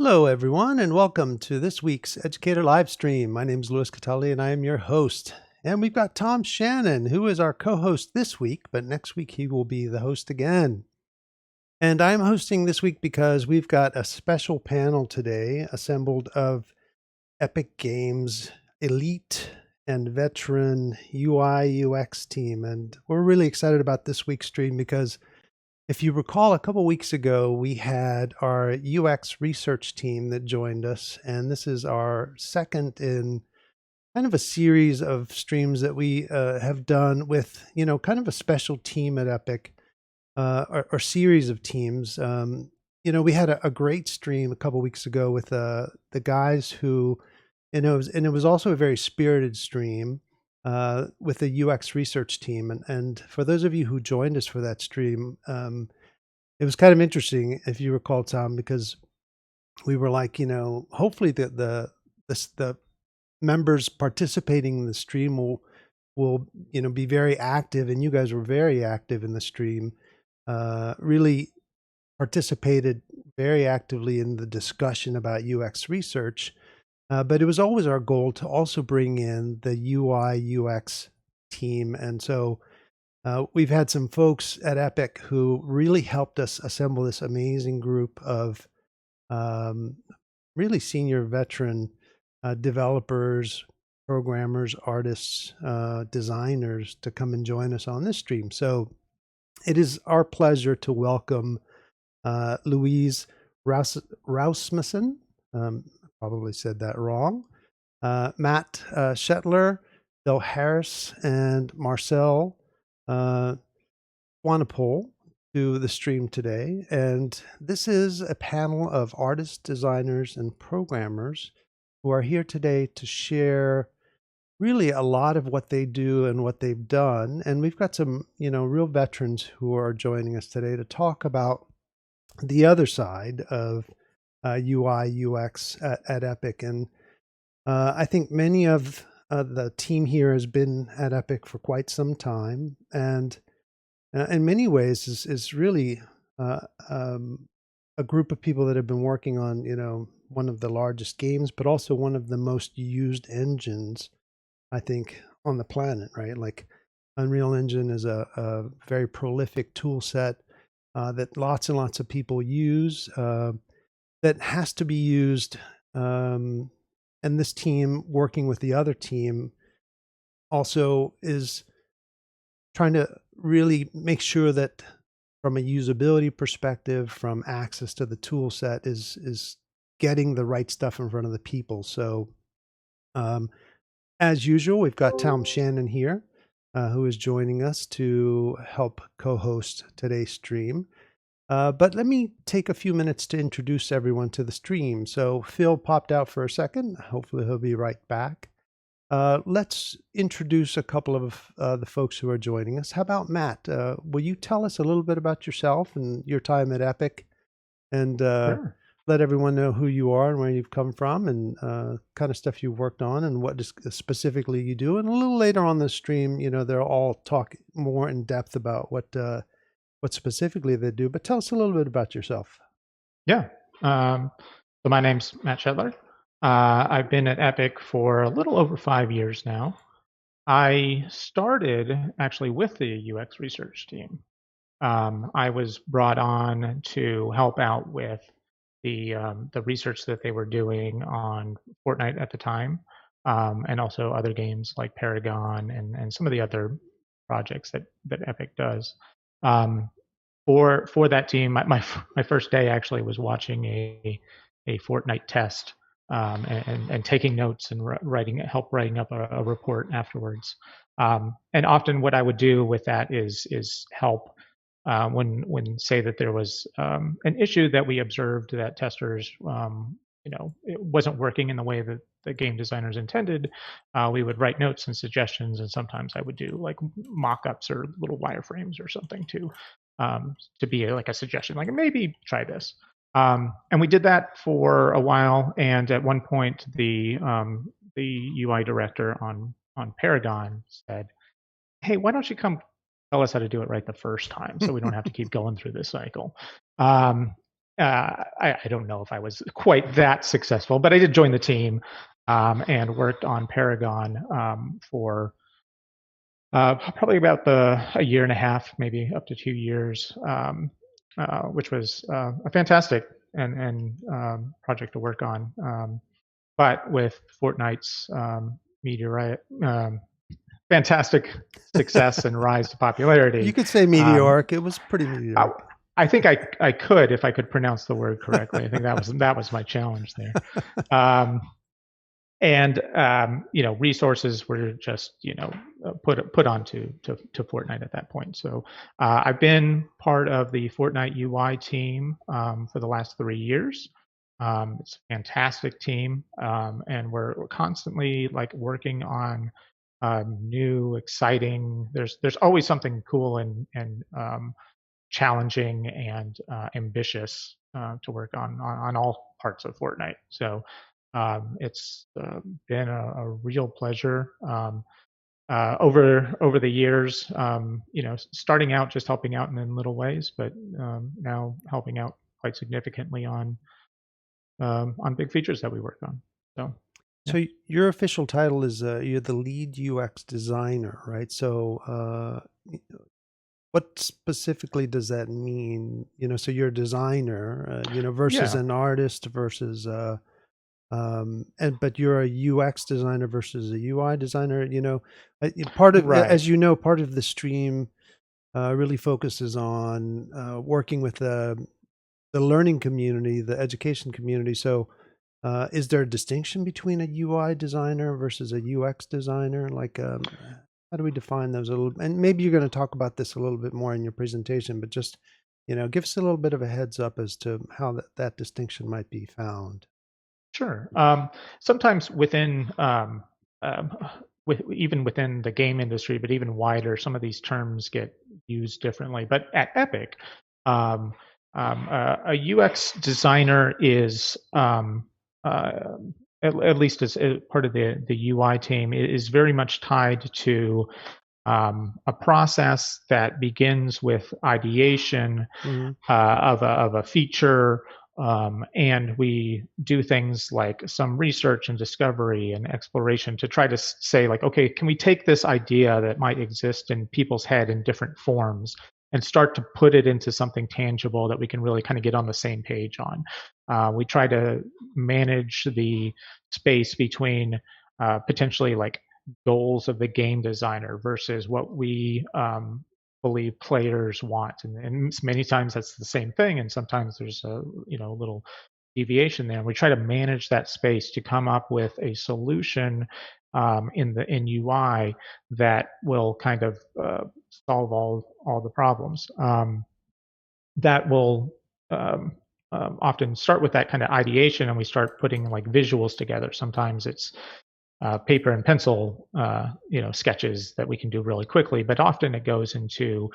Hello, everyone, and welcome to this week's Educator Livestream. My name is Louis Catelli, and I am your host. And we've got Tom Shannon, who is our co-host this week, but next week he will be the host again. And I'm hosting this week because we've got a special panel today assembled of Epic Games elite and veteran UI UX team. And we're really excited about this week's stream because if you recall, a couple weeks ago, we had our UX research team that joined us, and this is our second in kind of a series of streams that we have done with, kind of a special team at Epic, or series of teams. We had a great stream a couple weeks ago with the guys who, and it was also a very spirited stream with the UX research team. And for those of you who joined us for that stream, it was kind of interesting, if you recall, Tom, because we were like, hopefully the members participating in the stream will be very active, and you guys were very active in the stream, really participated very actively in the discussion about UX research. But it was always our goal to also bring in the UI UX team. And so we've had some folks at Epic who really helped us assemble this amazing group of really senior veteran developers, programmers, artists, designers to come and join us on this stream. So it is our pleasure to welcome Louise Rausmussen. Probably said that wrong. Matt Shetler, Bill Harris, and Marcel Wanapole to the stream today. And this is a panel of artists, designers, and programmers who are here today to share really a lot of what they do and what they've done. And we've got some, real veterans who are joining us today to talk about the other side of UI, UX at Epic. And I think many of the team here has been at Epic for quite some time, and in many ways is really a group of people that have been working on, one of the largest games, but also one of the most used engines, I think, on the planet, right? Like Unreal Engine is a very prolific tool set that lots and lots of people use, that has to be used. And this team, working with the other team, also is trying to really make sure that from a usability perspective, from access to the tool set, is getting the right stuff in front of the people. So as usual, we've got Tom Shannon here, who is joining us to help co-host today's stream. But let me take a few minutes to introduce everyone to the stream. So Phil popped out for a second. Hopefully he'll be right back. Let's introduce a couple of the folks who are joining us. How about Matt? Will you tell us a little bit about yourself and your time at Epic, and Sure. let everyone know who you are and where you've come from, and kind of stuff you've worked on and what specifically you do. And a little later on the stream, they'll all talk more in depth about what specifically they do. But tell us a little bit about yourself. Yeah. So my name's Matt Shetler. I've been at Epic for a little over 5 years now. I started actually with the UX research team. I was brought on to help out with the research that they were doing on Fortnite at the time, and also other games like Paragon and some of the other projects that Epic does. Um, for that team, my first day actually was watching a Fortnite test, and taking notes and writing up a report afterwards. And often what I would do with that is help when say that there was an issue that we observed that testers, it wasn't working in the way that the game designers intended. We would write notes and suggestions, and sometimes I would do like mock-ups or little wireframes or something to be like a suggestion, like maybe try this. And we did that for a while. And at one point, the UI director on Paragon said, "Hey, why don't you come tell us how to do it right the first time, so we don't have to keep going through this cycle?" Um, I don't know if I was quite that successful, but I did join the team and worked on Paragon for probably about a year and a half, maybe up to 2 years, which was a fantastic and project to work on. But with Fortnite's meteorite, fantastic success and rise to You popularity, could say um, meteoric. It was pretty I, meteoric. I think I could if I could pronounce the word correctly. I think that was my challenge there. Um, and resources were just put onto to Fortnite at that point. So I've been part of the Fortnite UI team for the last 3 years. It's a fantastic team, and we're constantly like working on new, exciting. There's always something cool and challenging and ambitious to work on all parts of Fortnite. So it's been a real pleasure over the years. Starting out just helping out in little ways, but now helping out quite significantly on big features that we work on. So yeah. So your official title is you're the lead UX designer, right? So what specifically does that mean? So you're a designer, versus Yeah. an artist versus but you're a UX designer versus a UI designer. Part of, Right. as you know, part of the stream really focuses on working with the learning community, the education community. So is there a distinction between a UI designer versus a UX designer? Like, how do we define those a little? And maybe you're going to talk about this a little bit more in your presentation, but just, give us a little bit of a heads up as to how that distinction might be found. Sure. Sometimes um, even within the game industry, but even wider, some of these terms get used differently. But at Epic, um, a UX designer is, at least as part of the UI team, is very much tied to a process that begins with ideation Hmm. of a feature. And we do things like some research and discovery and exploration to try to say, like, okay, can we take this idea that might exist in people's head in different forms and start to put it into something tangible that we can really kind of get on the same page on? We try to manage the space between potentially like goals of the game designer versus what we believe players want, and many times that's the same thing, and sometimes there's a little deviation there. And we try to manage that space to come up with a solution in UI that will kind of solve all the problems. That will often start with that kind of ideation, and we start putting like visuals together. Sometimes it's paper and pencil, sketches that we can do really quickly. But often it goes into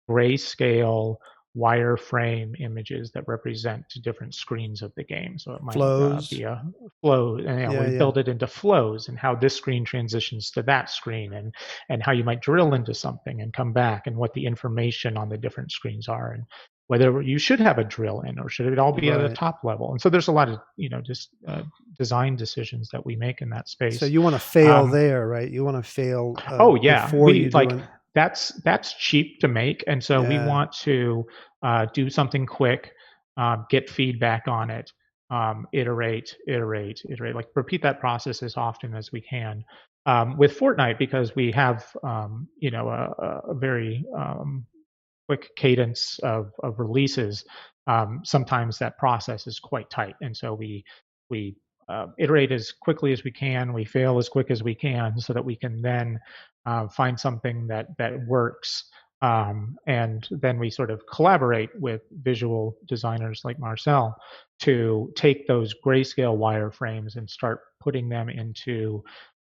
grayscale wireframe images that represent different screens of the game. So it might Flows. be a flow, and Yeah, we yeah. build it into flows and how this screen transitions to that screen, and how you might drill into something and come back, and what the information on the different screens are, and whether you should have a drill in or should it all be at a Right. top level. And so there's a lot of just design decisions that we make in that So space. you want to fail Um, there, right? You want to fail oh yeah, before we you do like it. that's cheap to make, and so we Yeah. want to do something quick, get feedback on it, iterate, like repeat that process as often as we can. With Fortnite, because we have a very quick cadence of releases, sometimes that process is quite tight, and so we iterate as quickly as we can, we fail as quick as we can, so that we can then find something that works. And then we sort of collaborate with visual designers like Marcel to take those grayscale wireframes and start putting them into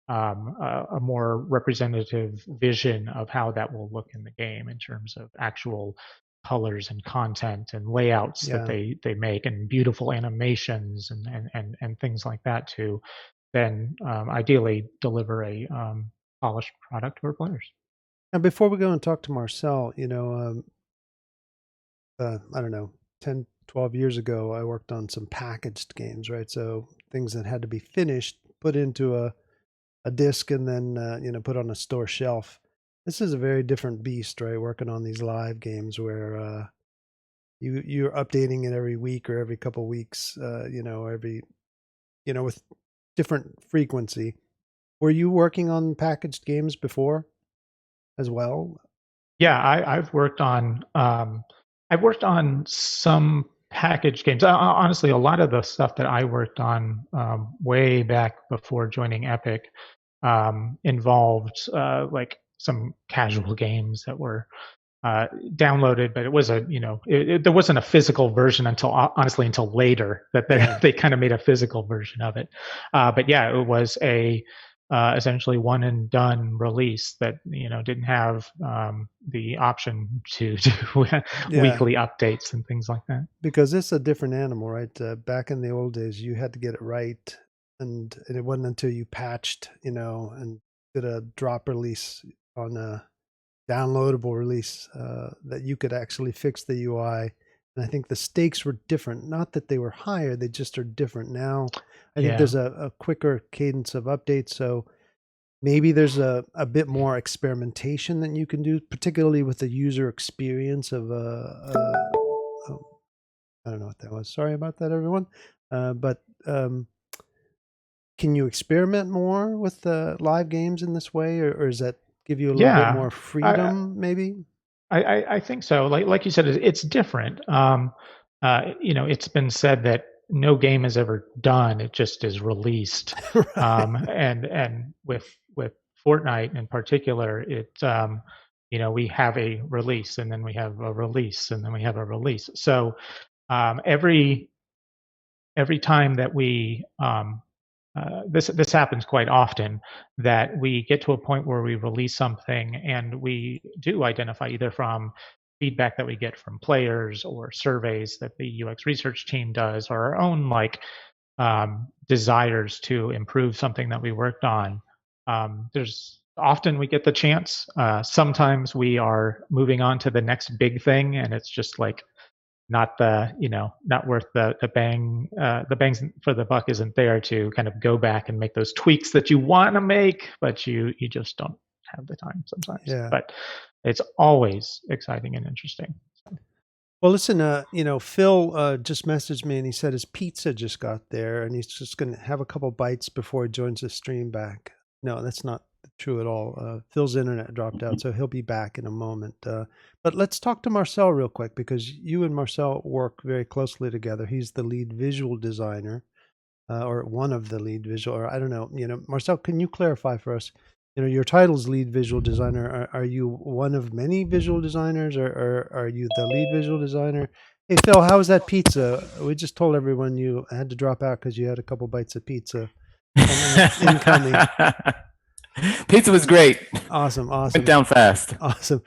a more representative vision of how that will look in the game in terms of actual colors and content and layouts that Yeah. they make, and beautiful animations and things like that, to then ideally deliver a polished product to our players. And before we go and talk to Marcel, I don't know, 10, 12 years ago, I worked on some packaged games, right? So things that had to be finished, put into a disc, and then put on a store shelf. This is a very different beast, right? Working on these live games where you're updating it every week or every couple weeks, every with different frequency. Were you working on packaged games before as well? Yeah, I've worked on some package games. Honestly, a lot of the stuff that I worked on way back before joining Epic involved like some casual games that were downloaded, but it was there wasn't a physical version until honestly until later that Yeah. they kind of made a physical version of it. But yeah, it was a essentially one and done release that didn't have the option to do Yeah. weekly updates and things like that. Because it's a different animal, right? Back in the old days, you had to get it right, and it wasn't until you patched, and did a drop release on a downloadable release that you could actually fix the UI. And I think the stakes were different. Not that they were higher; they just are different now. I think Yeah, there's a quicker cadence of updates, so maybe there's a bit more experimentation that you can do, particularly with the user experience of I don't know what that was. Sorry about that, everyone. But can you experiment more with the live games in this way, or does that give you a little bit yeah. more I, freedom, maybe? I think so. Like you said, it's different. It's been said that no game is ever done; it just is released. Right. And with Fortnite in particular, we have a release, and then we have a release, and then we have a release. So every time that we this happens quite often, that we get to a point where we release something and we do identify either from feedback that we get from players or surveys that the UX research team does or our own desires to improve something that we worked on. There's often we get the chance. Sometimes we are moving on to the next big thing, and it's just like not worth the bangs for the buck isn't there to kind of go back and make those tweaks that you want to make, but you just don't have the time sometimes. Yeah. But it's always exciting and interesting. So, Well, listen, Phil just messaged me and he said his pizza just got there and he's just going to have a couple bites before he joins the stream back. No, that's not true at all. Phil's internet dropped out, so he'll be back in a moment. But let's talk to Marcel real quick because you and Marcel work very closely together. He's the lead visual designer, or one of the lead visual, or I don't know. Marcel, can you clarify for us? Your title's lead visual designer. Are you one of many visual designers, or are you the lead visual designer? Hey, Phil, how was that pizza? We just told everyone you had to drop out because you had a couple bites of pizza coming incoming. Pizza was great. Awesome, Went awesome, down fast. awesome.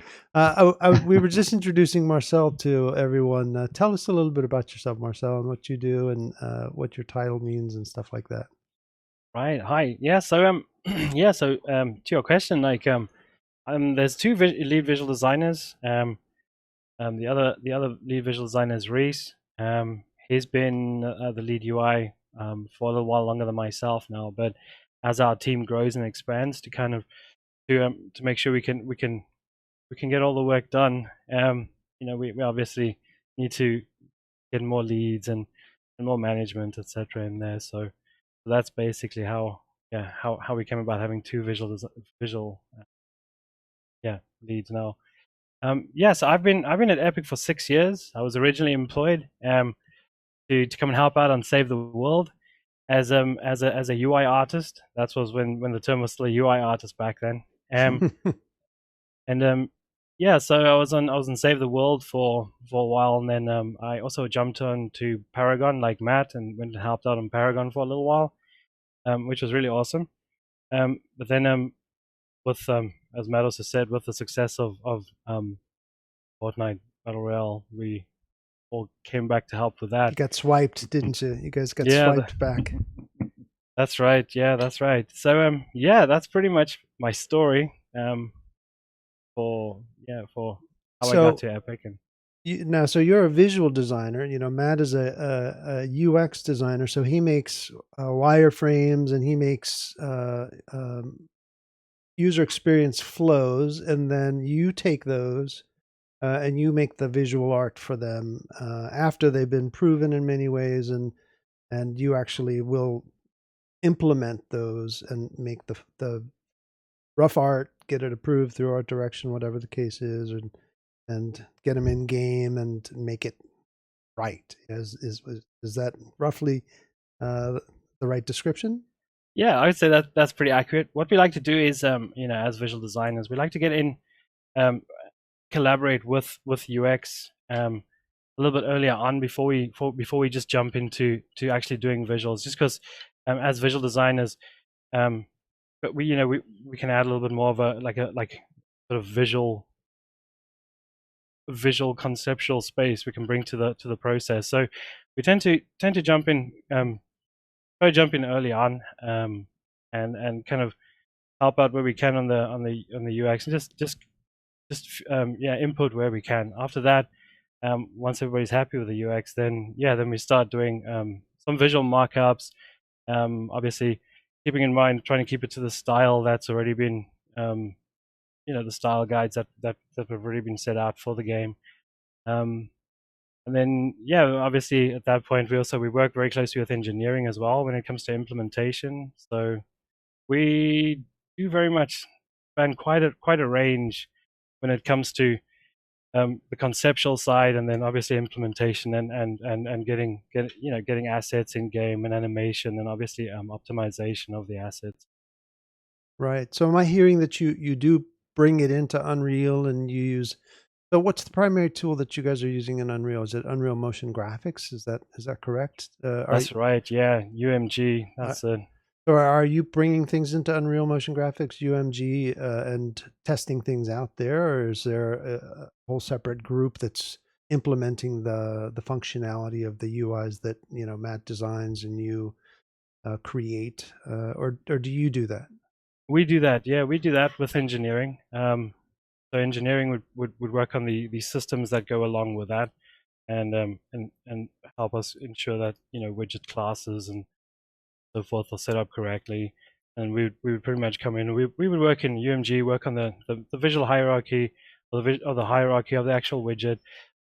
We were just introducing Marcel to everyone. Tell us a little bit about yourself, Marcel, and what you do, and what your title means, and stuff like that. Right. Hi. Yeah. So to your question, there's two lead visual designers. The other lead visual designer is Reese. He's been the lead UI for a little while longer than myself now. But as our team grows and expands, to make sure we can get all the work done, we obviously need to get more leads and more management, etc. in there. So that's basically how we came about having two visual leads now. So I've been at Epic for 6 years. I was originally employed to come and help out on Save the World as a UI artist. That was when the term was still a UI artist back then. And so I was on Save the World for a while, and then I also jumped on to Paragon like Matt and went and helped out on Paragon for a little while, which was really awesome. But then with as Matt also said, with the success of Fortnite Battle Royale, we all came back to help with You that. got swiped, didn't you? You guys got Yeah, swiped back. that's right. Yeah, that's right. So that's pretty much my story. For how I got So to Epic. And Now, so you're a visual designer. Matt is a UX designer, so he makes wireframes and he makes user experience flows, and then you take those and you make the visual art for them after they've been proven in many ways, and you actually will implement those and make the rough art, get it approved through art direction, whatever the case is, and get them in game and make it right. Is that roughly the right description? Yeah, I would say that that's pretty accurate. What we like to do is, as visual designers, we like to get in, collaborate with UX a little bit earlier on before we just jump into actually doing visuals. Just because as visual designers, but we can add a little bit more of a sort of visual conceptual space we can bring to the process. So we tend to jump in early on, and kind of help out where we can on the UX, and just input where we can. After that, once everybody's happy with the UX, then we start doing some visual markups. Obviously, keeping in mind trying to keep it to the style that's already been, the style guides that have already been set out for the game. And then, obviously at that point we work very closely with engineering as well when it comes to implementation. So we do very much span quite a range when it comes to the conceptual side, and then obviously implementation and getting assets in game and animation, and obviously optimization of the assets. Right. So am I hearing that you do bring it into Unreal and you use? So what's the primary tool that you guys are using in Unreal? Is it Unreal Motion Graphics? Is that correct? That's right. Yeah, UMG. That's it. So are you bringing things into Unreal Motion Graphics, UMG, and testing things out there, or is there a whole separate group that's implementing the functionality of the UIs that Matt designs and you create, or do you do that? We do that. Yeah, we do that with engineering. So engineering would work on the systems that go along with that, and help us ensure that widget classes and so forth are set up correctly. And we would pretty much come in. We would work in UMG, work on the visual hierarchy, or the hierarchy of the actual widget,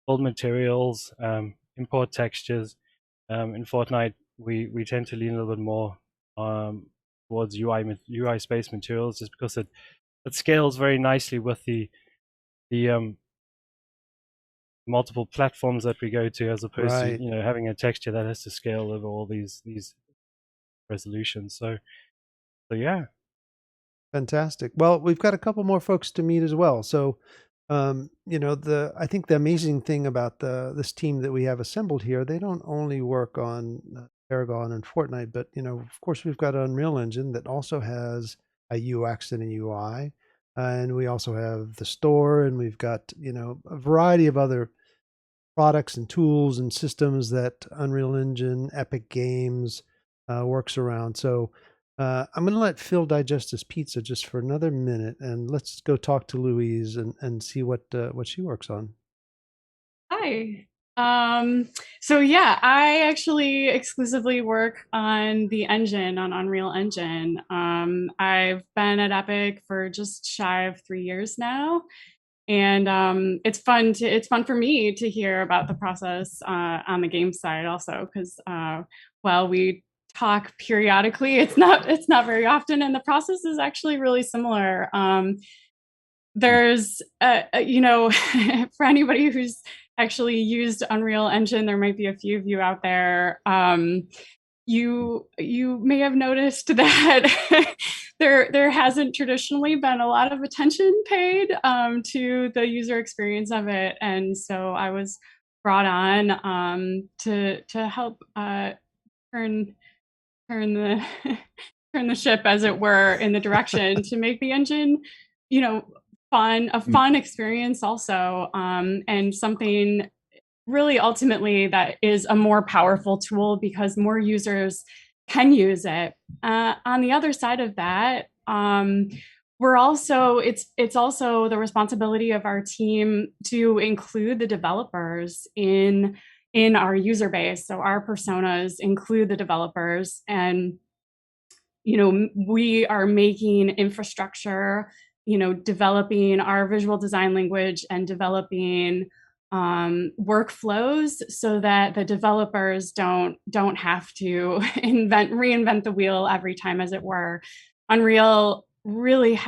build materials, import textures. In Fortnite, we tend to lean a little bit more towards UI space materials, just because it scales very nicely with the multiple platforms that we go to, as opposed Right. to having a texture that has to scale over all these resolutions. So yeah. Fantastic. Well, we've got a couple more folks to meet as well. So, I think the amazing thing about this team that we have assembled here, they don't only work on Paragon and Fortnite, but of course, we've got an Unreal Engine that also has a UX and a UI, and we also have the store, and we've got a variety of other products and tools and systems that Unreal Engine, Epic Games works around. So I'm going to let Phil digest his pizza just for another minute, and let's go talk to Louise and see what she works on. Hi. So yeah, I actually exclusively work on the engine, on Unreal Engine. I've been at Epic for just shy of 3 years now. And it's fun for me to hear about the process on the game side also, because while we talk periodically, it's not very often, and the process is actually really similar. There's for anybody who's actually used Unreal Engine, there might be a few of you out there. You may have noticed that there hasn't traditionally been a lot of attention paid to the user experience of it, and so I was brought on to help turn the turn the ship, as it were, in the direction to make the engine, a fun experience also, and something really ultimately that is a more powerful tool because more users can use it. On the other side of that, we're also, it's also the responsibility of our team to include the developers in our user base. So our personas include the developers, and we are making infrastructure, developing our visual design language and developing workflows so that the developers don't have to reinvent the wheel every time, as it were. Unreal really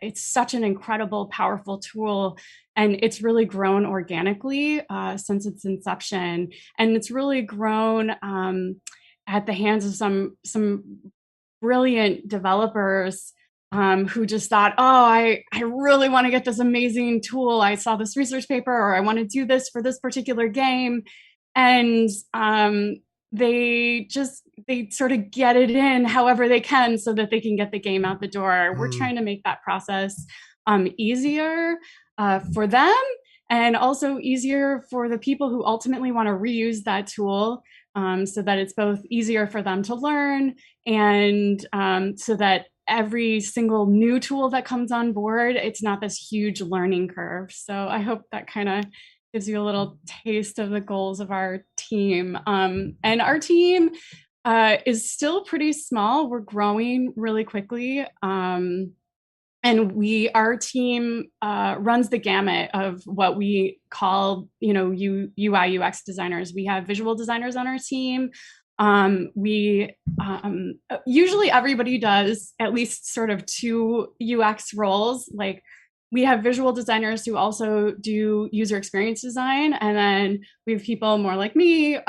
it's such an incredible, powerful tool, and it's really grown organically since its inception, and it's really grown at the hands of some brilliant developers who just thought, oh, I really want to get this amazing tool. I saw this research paper, or I want to do this for this particular game. And they sort of get it in however they can so that they can get the game out the door. We're trying to make that process easier for them, and also easier for the people who ultimately want to reuse that tool, so that it's both easier for them to learn, and so that every single new tool that comes on board, it's not this huge learning curve. So I hope that kind of gives you a little taste of the goals of our team. And our team is still pretty small. We're growing really quickly. And our team runs the gamut of what we call, UI UX designers. We have visual designers on our team. Usually everybody does at least sort of 2 UX roles. Like, we have visual designers who also do user experience design, and then we have people more like me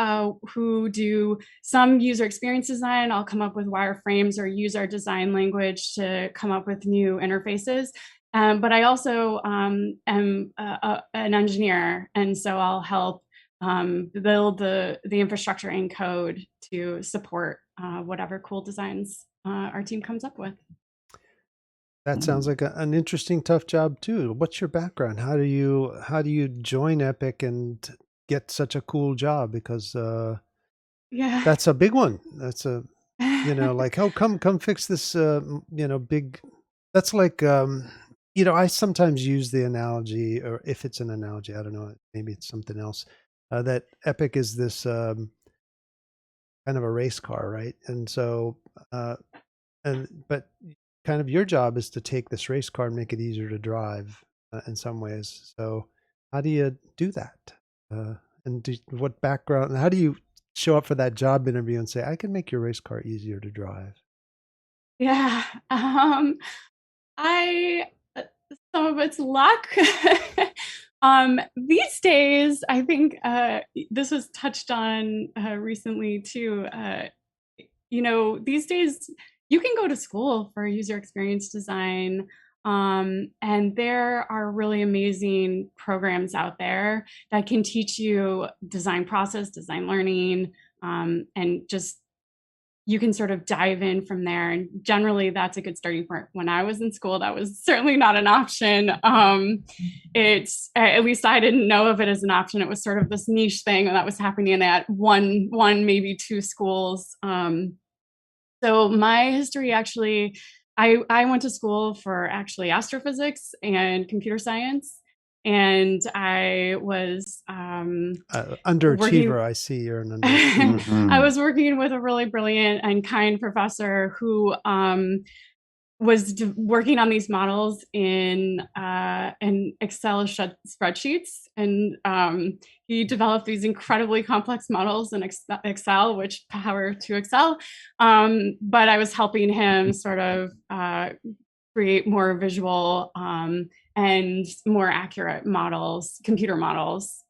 who do some user experience design. I'll come up with wireframes or use our design language to come up with new interfaces. But I also am an engineer, and so I'll help build the infrastructure and code to support whatever cool designs our team comes up with. That sounds like an interesting, tough job too. What's your background? How do you join Epic and get such a cool job? Because yeah, that's a big one. That's a like, oh, come fix this big. That's like I sometimes use the analogy, or if it's an analogy, I don't know, maybe it's something else. That Epic is this kind of a race car, right? And so but kind of your job is to take this race car and make it easier to drive in some ways. So how do you do that? What background, how do you show up for that job interview and say, I can make your race car easier to drive? Yeah. Some of it's luck. These days, I think this was touched on recently too. These days you can go to school for user experience design, and there are really amazing programs out there that can teach you design process, design learning, and just you can sort of dive in from there. And generally that's a good starting point. When I was in school, that was certainly not an option. It's, at least I didn't know of it as an option. It was sort of this niche thing that was happening at one, maybe 2 schools. So my history, actually, I went to school for actually astrophysics and computer science. And I was underachiever. I see you're an underachiever. I was working with a really brilliant and kind professor who was working on these models in Excel spreadsheets, and he developed these incredibly complex models in Excel, which power to Excel. But I was helping him sort of create more visual and more accurate models, computer models.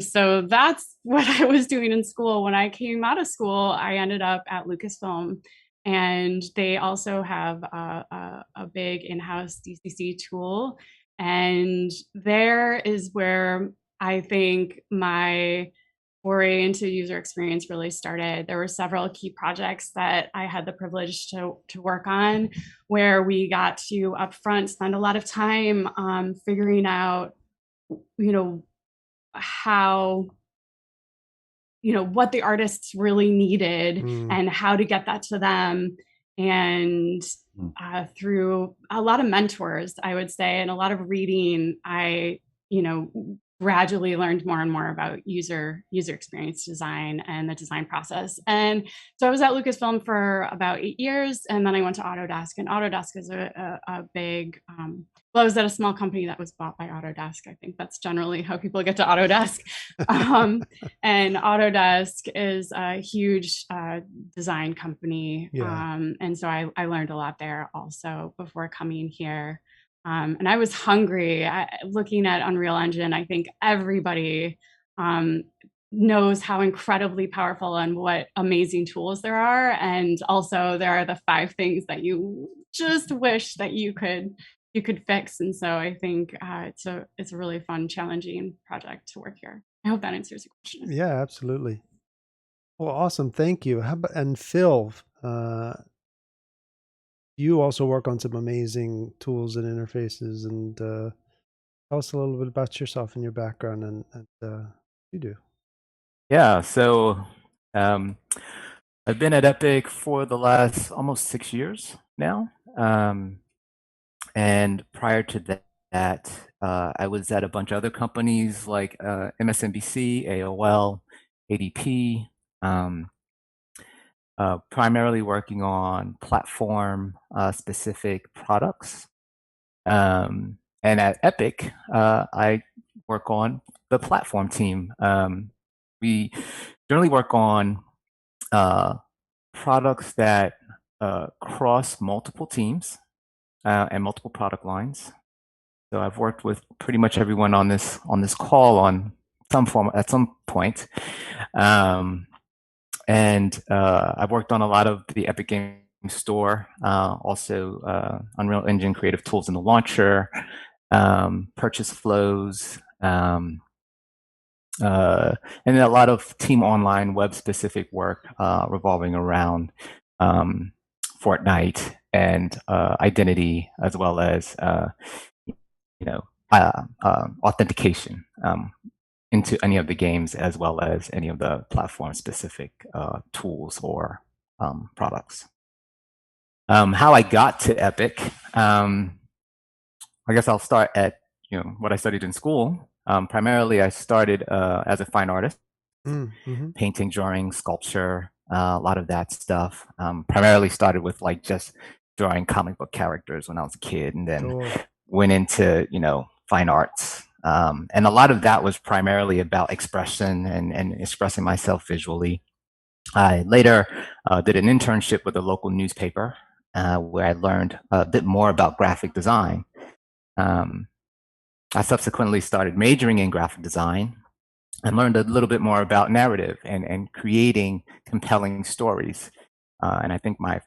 So that's what I was doing in school. When I came out of school, I ended up at Lucasfilm, and they also have a big in-house DCC tool. And there is where I think my foray into user experience really started. There were several key projects that I had the privilege to work on, where we got to upfront spend a lot of time figuring out, how, what the artists really needed and how to get that to them. And through a lot of mentors, I would say, and a lot of reading, I, gradually learned more and more about user experience design and the design process. And so I was at Lucasfilm for about 8 years, and then I went to Autodesk. And Autodesk is a big, well, I was at a small company that was bought by Autodesk. I think that's generally how people get to Autodesk. And Autodesk is a huge design company. Yeah. And so I learned a lot there also before coming here. And I was hungry. Looking at Unreal Engine, I think everybody knows how incredibly powerful and what amazing tools there are. And also there are the 5 things that you just wish that you could fix. And so I think it's a really fun, challenging project to work here. I hope that answers your question. Yeah, absolutely. Well, awesome. Thank you. And Phil, you also work on some amazing tools and interfaces, and tell us a little bit about yourself and your background and you do. Yeah, so I've been at Epic for the last almost 6 years now. And prior to that, I was at a bunch of other companies like MSNBC, AOL, ADP, primarily working on platform specific products. And at Epic, I work on the platform team. We generally work on products that cross multiple teams and multiple product lines. So I've worked with pretty much everyone on this call on some form at some point. And I've worked on a lot of the Epic Game Store, also Unreal Engine creative tools in the launcher, purchase flows, and a lot of team online web specific work revolving around Fortnite and identity, as well as authentication into any of the games, as well as any of the platform specific tools or products. How I got to Epic, I guess I'll start at what I studied in school. Primarily, I started as a fine artist, painting, drawing, sculpture, a lot of that stuff. Primarily started with like just drawing comic book characters when I was a kid, and then went into fine arts. And a lot of that was primarily about expression and expressing myself visually. I later did an internship with a local newspaper where I learned a bit more about graphic design. I subsequently started majoring in graphic design and learned a little bit more about narrative and creating compelling stories. And I think my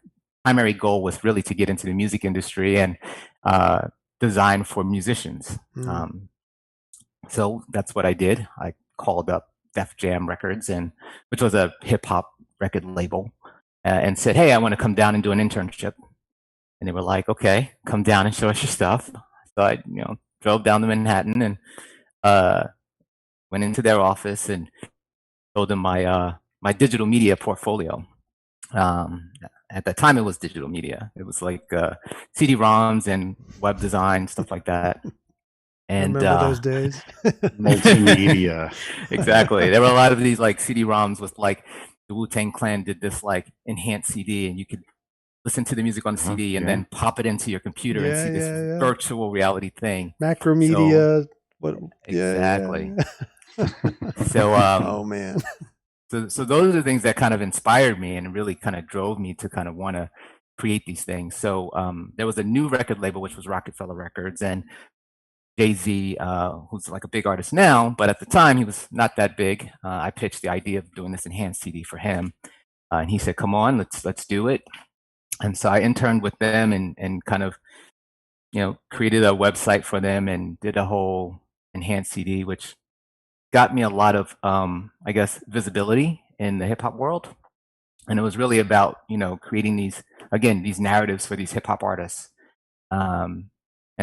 primary goal was really to get into the music industry and design for musicians. So that's what I did. I called up Def Jam Records, which was a hip hop record label, and said, "Hey, I want to come down and do an internship." And they were like, "Okay, come down and show us your stuff." So I, drove down to Manhattan and went into their office and showed them my my digital media portfolio. At the time, it was digital media. It was like CD-ROMs and web design, stuff like that. And I remember those days. Multimedia. Exactly. There were a lot of these like CD-ROMs with like the Wu-Tang Clan did this like enhanced CD, and you could listen to the music on the CD and then pop it into your computer and see this virtual reality thing. Macromedia. Exactly. So, oh man. So those are the things that kind of inspired me and really kind of drove me to kind of want to create these things. So there was a new record label, which was Rockefeller Records, and Jay-Z, who's like a big artist now, but at the time he was not that big. I pitched the idea of doing this enhanced CD for him, and he said, "Come on, let's do it." And so I interned with them and kind of, created a website for them and did a whole enhanced CD, which got me a lot of, I guess, visibility in the hip hop world. And it was really about, creating these narratives for these hip hop artists. And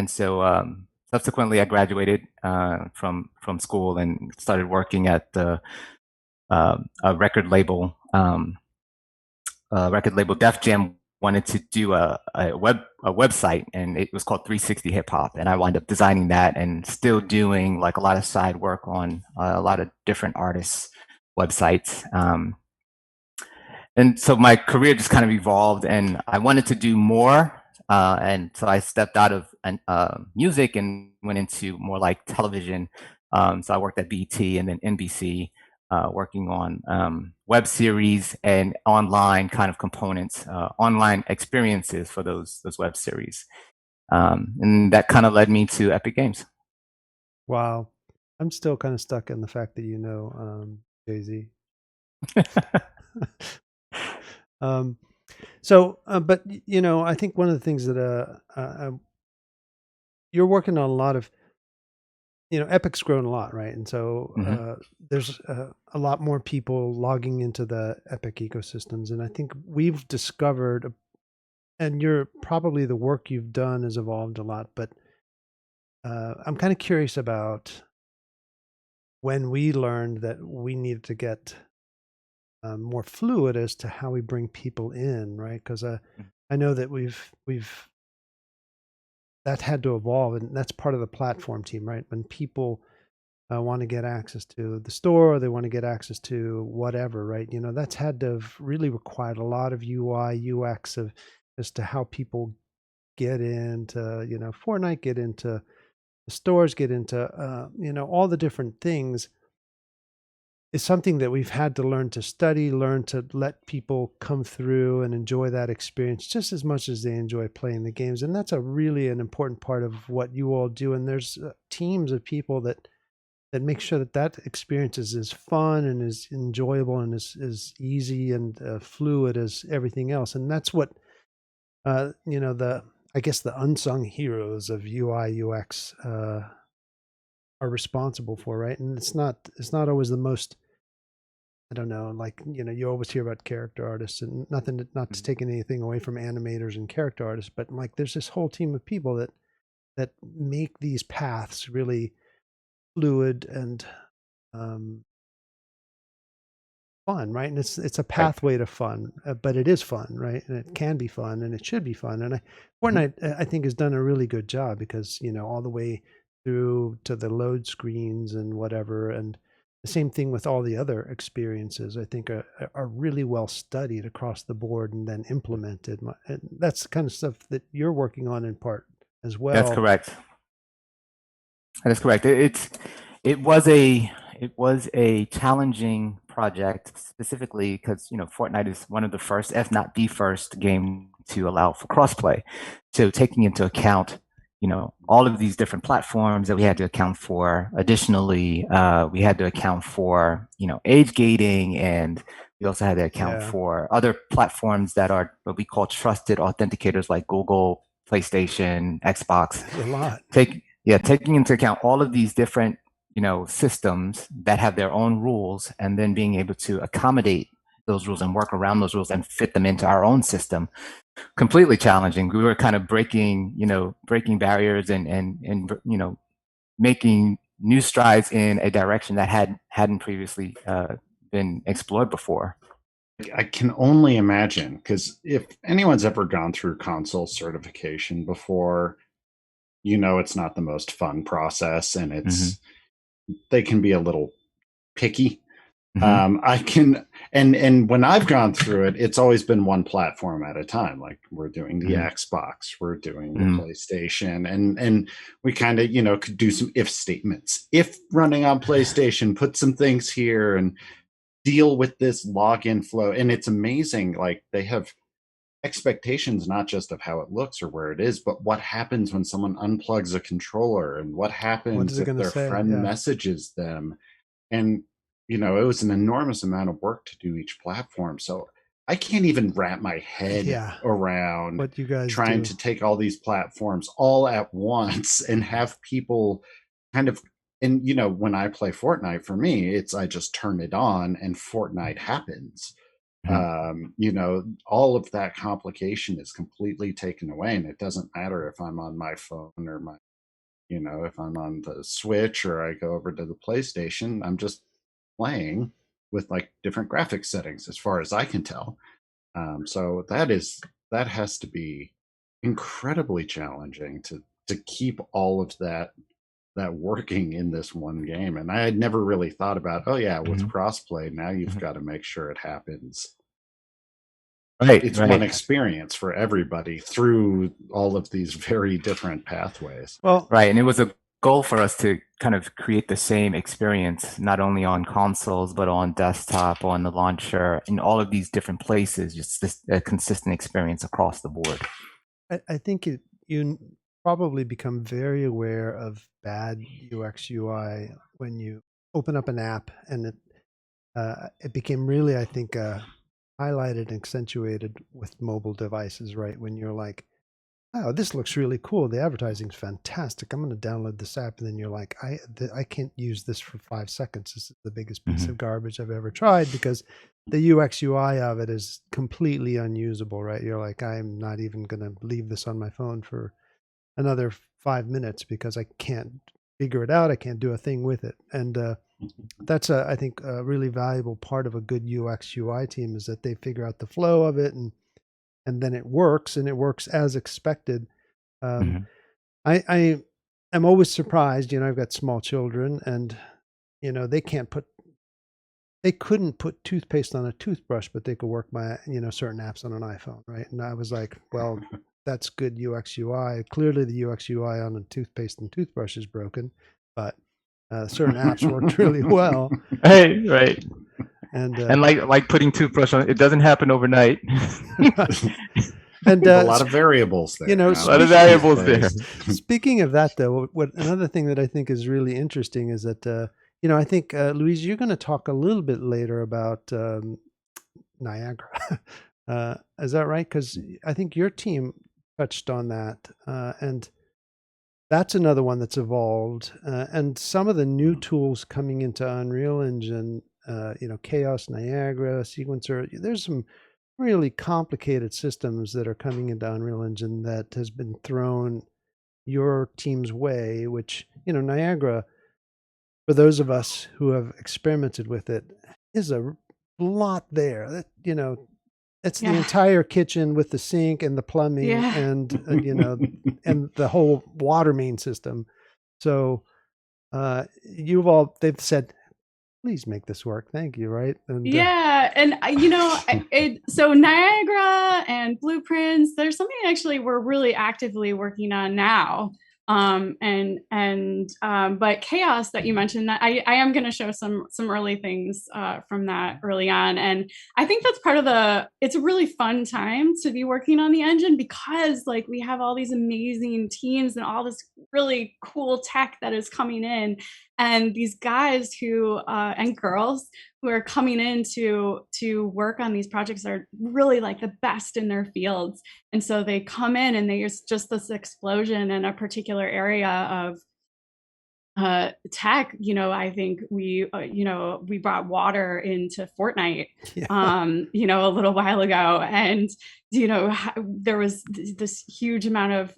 so subsequently I graduated from school and started working at a record label Def Jam wanted to do a website, and it was called 360 Hip Hop, and I wound up designing that and still doing like a lot of side work on a lot of different artists' websites. And so my career just kind of evolved, and I wanted to do more. And so I stepped out of music and went into more like television. So I worked at BT and then NBC, working on web series and online kind of components, online experiences for those web series. And that kind of led me to Epic Games. Wow. I'm still kind of stuck in the fact that you know Jay-Z. But you know, I think one of the things that you're working on a lot of, you know, Epic's grown a lot, right? And so there's a lot more people logging into the Epic ecosystems, and I think we've discovered, and you're probably the work you've done has evolved a lot, but I'm kind of curious about when we learned that we needed to get more fluid as to how we bring people in, right? Because I know that we've that had to evolve, and that's part of the platform team, right? When people want to get access to the store, or they want to get access to whatever, right? You know, that's had to have really required a lot of UI, UX as to how people get into, you know, Fortnite, get into the stores, get into, you know, all the different things. Is something that we've had to learn to study, learn to let people come through and enjoy that experience just as much as they enjoy playing the games. And that's an important part of what you all do. And there's teams of people that make sure that experience is as fun and as enjoyable and as easy and fluid as everything else. And that's what, you know, I guess the unsung heroes of UI, UX are responsible for, right? And it's not always the most, I don't know, like, you know, you always hear about character artists, and not to take anything away from animators and character artists, but like there's this whole team of people that make these paths really fluid and fun, right? And it's a pathway to fun, but it is fun, right? And it can be fun, and it should be fun. And Fortnite, I think, has done a really good job because, you know, all the way through to the load screens and whatever, and the same thing with all the other experiences, I think are really well studied across the board and then implemented. And that's the kind of stuff that you're working on in part as well. That's correct. That is correct. It was a challenging project, specifically because, you know, Fortnite is one of the first, if not the first, game to allow for crossplay. So taking into account, you know, all of these different platforms that we had to account for. Additionally, we had to account for, you know, age gating, and we also had to account for other platforms that are what we call trusted authenticators, like Google, PlayStation, Xbox. There's a lot. Taking into account all of these different, you know, systems that have their own rules, and then being able to accommodate those rules and work around those rules and fit them into our own system. Completely challenging. We were kind of breaking barriers and you know, making new strides in a direction that hadn't previously been explored before. I can only imagine, because if anyone's ever gone through console certification before, you know, it's not the most fun process, and it's they can be a little picky. I can, and when I've gone through it, it's always been one platform at a time. Like, we're doing the Xbox, we're doing the PlayStation, and we kind of, you know, could do some if statements. If running on PlayStation, put some things here and deal with this login flow. And it's amazing. Like, they have expectations, not just of how it looks or where it is, but what happens when someone unplugs a controller, and what happens if their friend messages them. And, you know, it was an enormous amount of work to do each platform. So I can't even wrap my head around what you guys trying to take all these platforms all at once and have people kind of, and, you know, when I play Fortnite, for me, it's, I just turn it on and Fortnite happens. You know, all of that complication is completely taken away, and it doesn't matter if I'm on my phone or my, you know, if I'm on the Switch or I go over to the PlayStation, I'm just playing with like different graphics settings as far as I can tell. So that's that has to be incredibly challenging to keep all of that working in this one game. And I had never really thought about, oh yeah, with crossplay, now you've got to make sure it happens. Right, It's right. one experience for everybody through all of these very different pathways. Well, Right, and it was a goal for us to kind of create the same experience, not only on consoles, but on desktop, on the launcher, in all of these different places, just this a consistent experience across the board. I think you probably become very aware of bad UX UI when you open up an app, and it became really, I think, highlighted and accentuated with mobile devices, right? When you're like, oh, this looks really cool. The advertising's fantastic. I'm going to download this app. And then you're like, I can't use this for 5 seconds. This is the biggest piece of garbage I've ever tried, because the UX UI of it is completely unusable, right? You're like, I'm not even going to leave this on my phone for another 5 minutes because I can't figure it out. I can't do a thing with it. And that's, I think, a really valuable part of a good UX UI team, is that they figure out the flow of it, and then it works, and it works as expected. I am always surprised, I've got small children, and, they couldn't put toothpaste on a toothbrush, but they could work my, certain apps on an iPhone. Right. And I was like, well, that's good UX UI. Clearly the UX UI on a toothpaste and toothbrush is broken, but certain apps worked really well. Right, right. And like putting toothbrush on, it doesn't happen overnight. And a lot of variables there. A lot of variables there. Speaking of that, though, another thing that I think is really interesting is that I think Louise, you're going to talk a little bit later about Niagara. Is that right? Because I think your team touched on that, and that's another one that's evolved. And some of the new tools coming into Unreal Engine, Chaos, Niagara, Sequencer. There's some really complicated systems that are coming into Unreal Engine that has been thrown your team's way, which, Niagara, for those of us who have experimented with it, is a lot there. That, it's the entire kitchen with the sink and the plumbing and and the whole water main system. So they've said, please make this work. Thank you. Right. And, so Niagara and Blueprints, there's something actually we're really actively working on now. But Chaos that you mentioned, that I am going to show some early things from that early on. And I think that's part of it's a really fun time to be working on the engine, because like we have all these amazing teams and all this really cool tech that is coming in, and these guys who and girls who are coming in to work on these projects are really like the best in their fields. And so they come in and there's just this explosion in a particular area of tech. I think we brought water into Fortnite, a little while ago. And, there was this huge amount of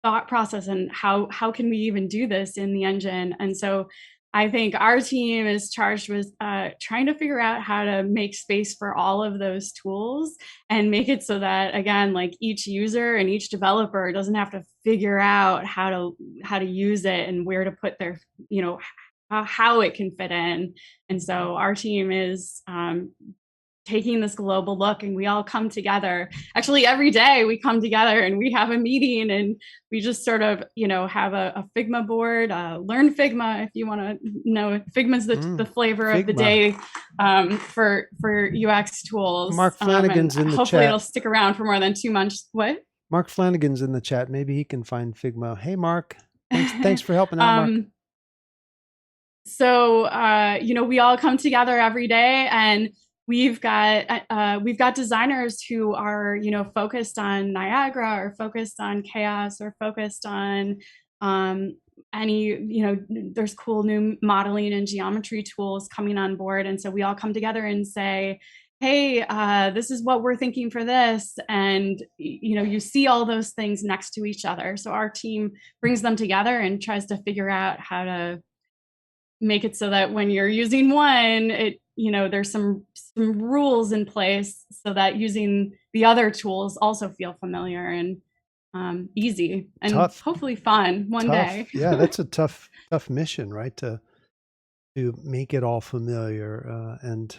thought process and how can we even do this in the engine. And so I think our team is charged with trying to figure out how to make space for all of those tools and make it so that, again, like each user and each developer doesn't have to figure out how to use it and where to put their, how it can fit in. And so our team is taking this global look, and we all come together. Actually, every day we come together and we have a meeting, and we just sort of, have a Figma board. Learn Figma if you want to know. Figma's the flavor of the day for UX tools. Mark Flanagan's in the hopefully chat. It'll stick around for more than 2 months. What? Mark Flanagan's in the chat. Maybe he can find Figma. Hey, Mark. Thanks for helping out, Mark. So, we all come together every day, and we've got designers who are, focused on Niagara, or focused on Chaos, or focused on any, there's cool new modeling and geometry tools coming on board. And so we all come together and say, hey, this is what we're thinking for this. And, you see all those things next to each other. So our team brings them together and tries to figure out how to make it so that when you're using one, there's some rules in place so that using the other tools also feel familiar and easy and hopefully fun one day. Yeah, that's a tough mission, right? To make it all familiar, and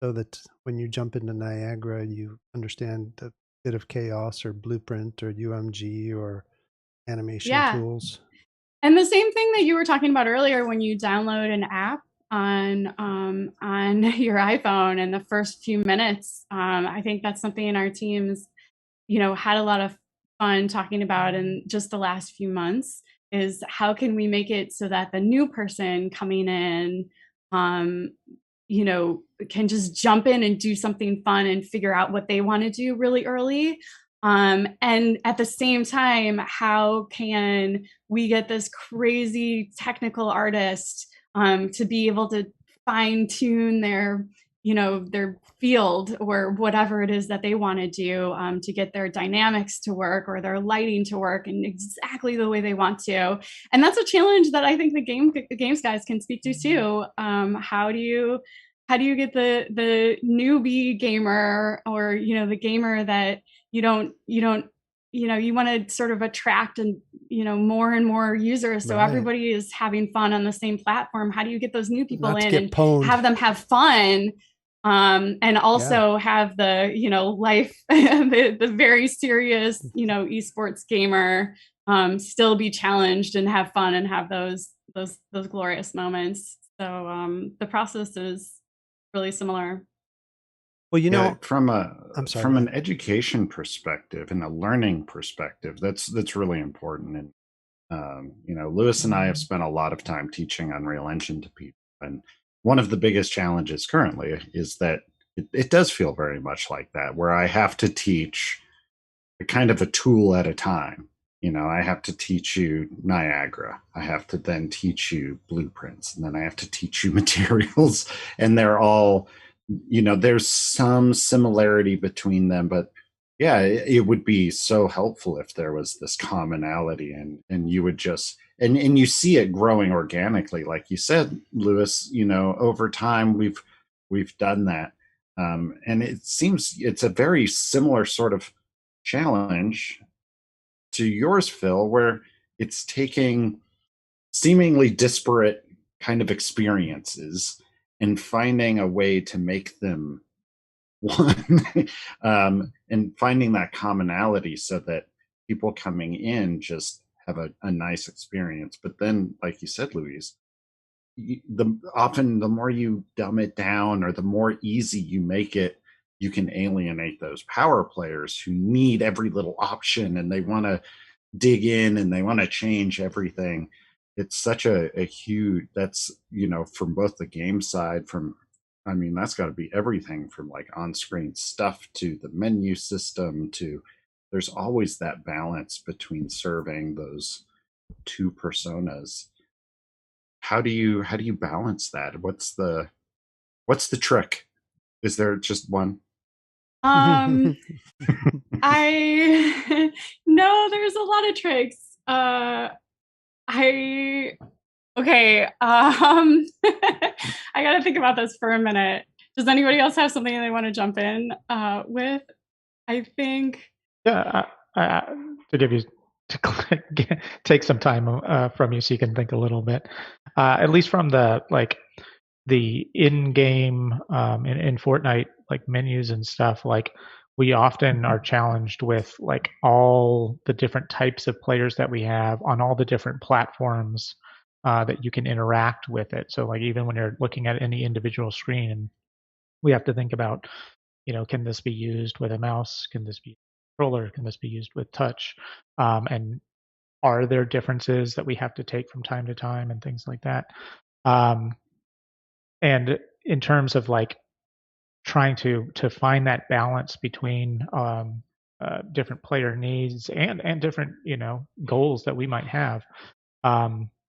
so that when you jump into Niagara, you understand a bit of chaos or blueprint or UMG or animation tools. And the same thing that you were talking about earlier, when you download an app on your iPhone, and the first few minutes, I think that's something our teams, had a lot of fun talking about in just the last few months, is how can we make it so that the new person coming in, can just jump in and do something fun and figure out what they want to do really early. And at the same time, how can we get this crazy technical artist to be able to fine tune their field or whatever it is that they want to do to get their dynamics to work or their lighting to work in exactly the way they want to. And that's a challenge that I think the games guys can speak to too. How do you get the newbie gamer, or the gamer that you want to sort of attract and more and more users, so everybody is having fun on the same platform? How do you get those new people in and have them have fun, and also have the life the very serious esports gamer still be challenged and have fun and have those glorious moments? So the process is really similar. Well, from an education perspective and a learning perspective, that's really important. And Lewis and I have spent a lot of time teaching Unreal Engine to people, and one of the biggest challenges currently is that it does feel very much like that, where I have to teach a kind of a tool at a time. I have to teach you Niagara. I have to then teach you blueprints, and then I have to teach you materials, and they're all, there's some similarity between them, but yeah, it would be so helpful if there was this commonality, and you would just, and you see it growing organically. Like you said, Lewis, over time we've done that. And it seems it's a very similar sort of challenge to yours, Phil, where it's taking seemingly disparate kind of experiences and finding a way to make them one, and finding that commonality so that people coming in just have a nice experience. But then, like you said, Louise, often the more you dumb it down or the more easy you make it, you can alienate those power players who need every little option, and they want to dig in and they want to change everything. It's such a huge, that's, from both the game side, that's got to be everything from like on-screen stuff to the menu system to, there's always that balance between serving those two personas. How do you balance that? What's the trick? Is there just one? No, there's a lot of tricks. Okay. I gotta think about this for a minute. Does anybody else have something they want to jump in with? I think. Yeah, to give you to take some time from you so you can think a little bit. At least from the in-game in Fortnite, like menus and stuff, like we often are challenged with like all the different types of players that we have on all the different platforms that you can interact with it. So like even when you're looking at any individual screen, we have to think about, can this be used with a mouse? Can this be a controller? Can this be used with touch? And are there differences that we have to take from time to time and things like that? And in terms of like trying to find that balance between different player needs and different goals that we might have,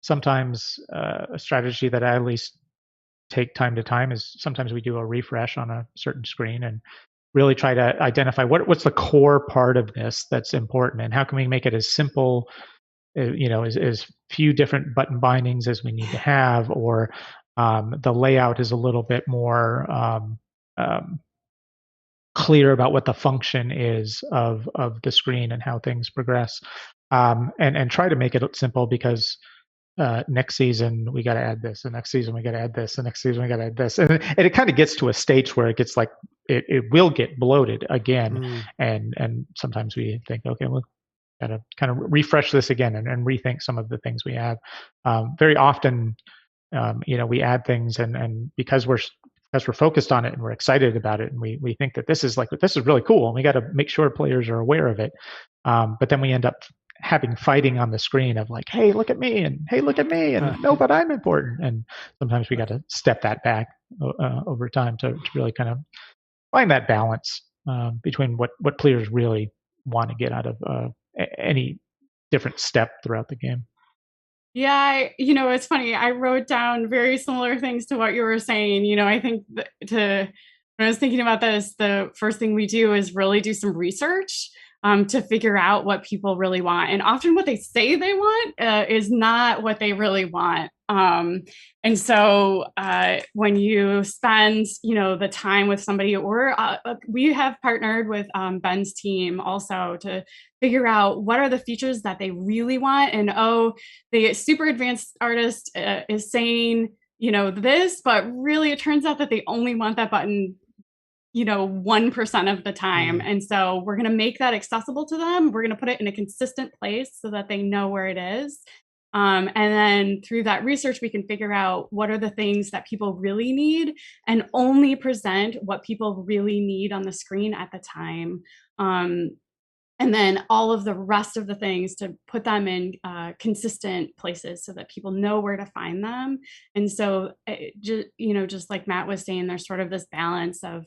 sometimes a strategy that I at least take time to time is sometimes we do a refresh on a certain screen and really try to identify what's the core part of this that's important, and how can we make it as simple, as few different button bindings as we need to have, or The layout is a little bit more clear about what the function is of the screen and how things progress, and try to make it simple, because next season we got to add this, the next season we got to add this, the next season we got to add this, and it kind of gets to a stage where it gets like it will get bloated again, and sometimes we think, okay, we'll got to kind of refresh this again and rethink some of the things we have. Very often, we add things, and because we're focused on it and we're excited about it, and we think that this is really cool, and we got to make sure players are aware of it. But then we end up having fighting on the screen of like, hey, look at me, and hey, look at me, and no, but I'm important. And sometimes we got to step that back over time to really kind of find that balance between what players really want to get out of any different step throughout the game. Yeah, it's funny. I wrote down very similar things to what you were saying. I think when I was thinking about this, the first thing we do is really do some research to figure out what people really want. And often what they say they want is not what they really want. And so when you spend, the time with somebody, or we have partnered with Ben's team also to figure out what are the features that they really want. And the super advanced artist is saying, this, but really it turns out that they only want that button 1% of the time. And so we're going to make that accessible to them. We're going to put it in a consistent place so that they know where it is. And then through that research, we can figure out what are the things that people really need, and only present what people really need on the screen at the time. And then all of the rest of the things to put them in consistent places so that people know where to find them. And so, just like Matt was saying, there's sort of this balance of,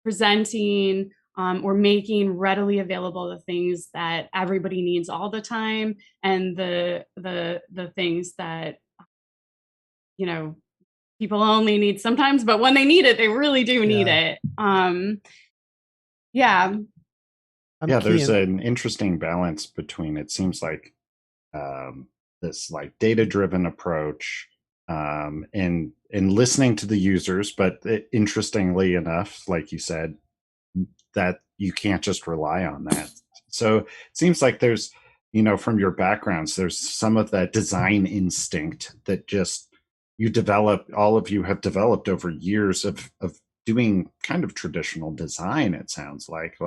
presenting or making readily available the things that everybody needs all the time, and the things that people only need sometimes, but when they need it, they really do need it. There's an interesting balance between, it seems like, this like data-driven approach and listening to the users, but interestingly enough, like you said, that you can't just rely on that. So it seems like there's, from your backgrounds, there's some of that design instinct that just all of you have developed over years of doing kind of traditional design. It sounds like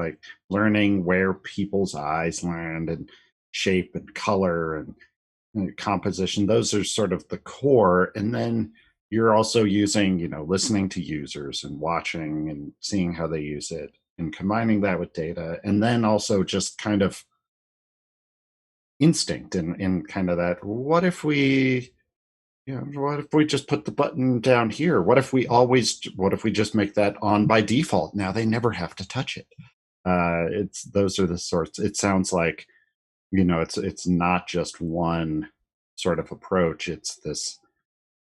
learning where people's eyes land, and shape and color and composition. Those are sort of the core. And then you're also using, listening to users and watching and seeing how they use it, and combining that with data. And then also just kind of instinct and kind of that, what if we just put the button down here? What if we just make that on by default? Now they never have to touch it. Those are the sorts. It sounds like, it's not just one sort of approach. It's this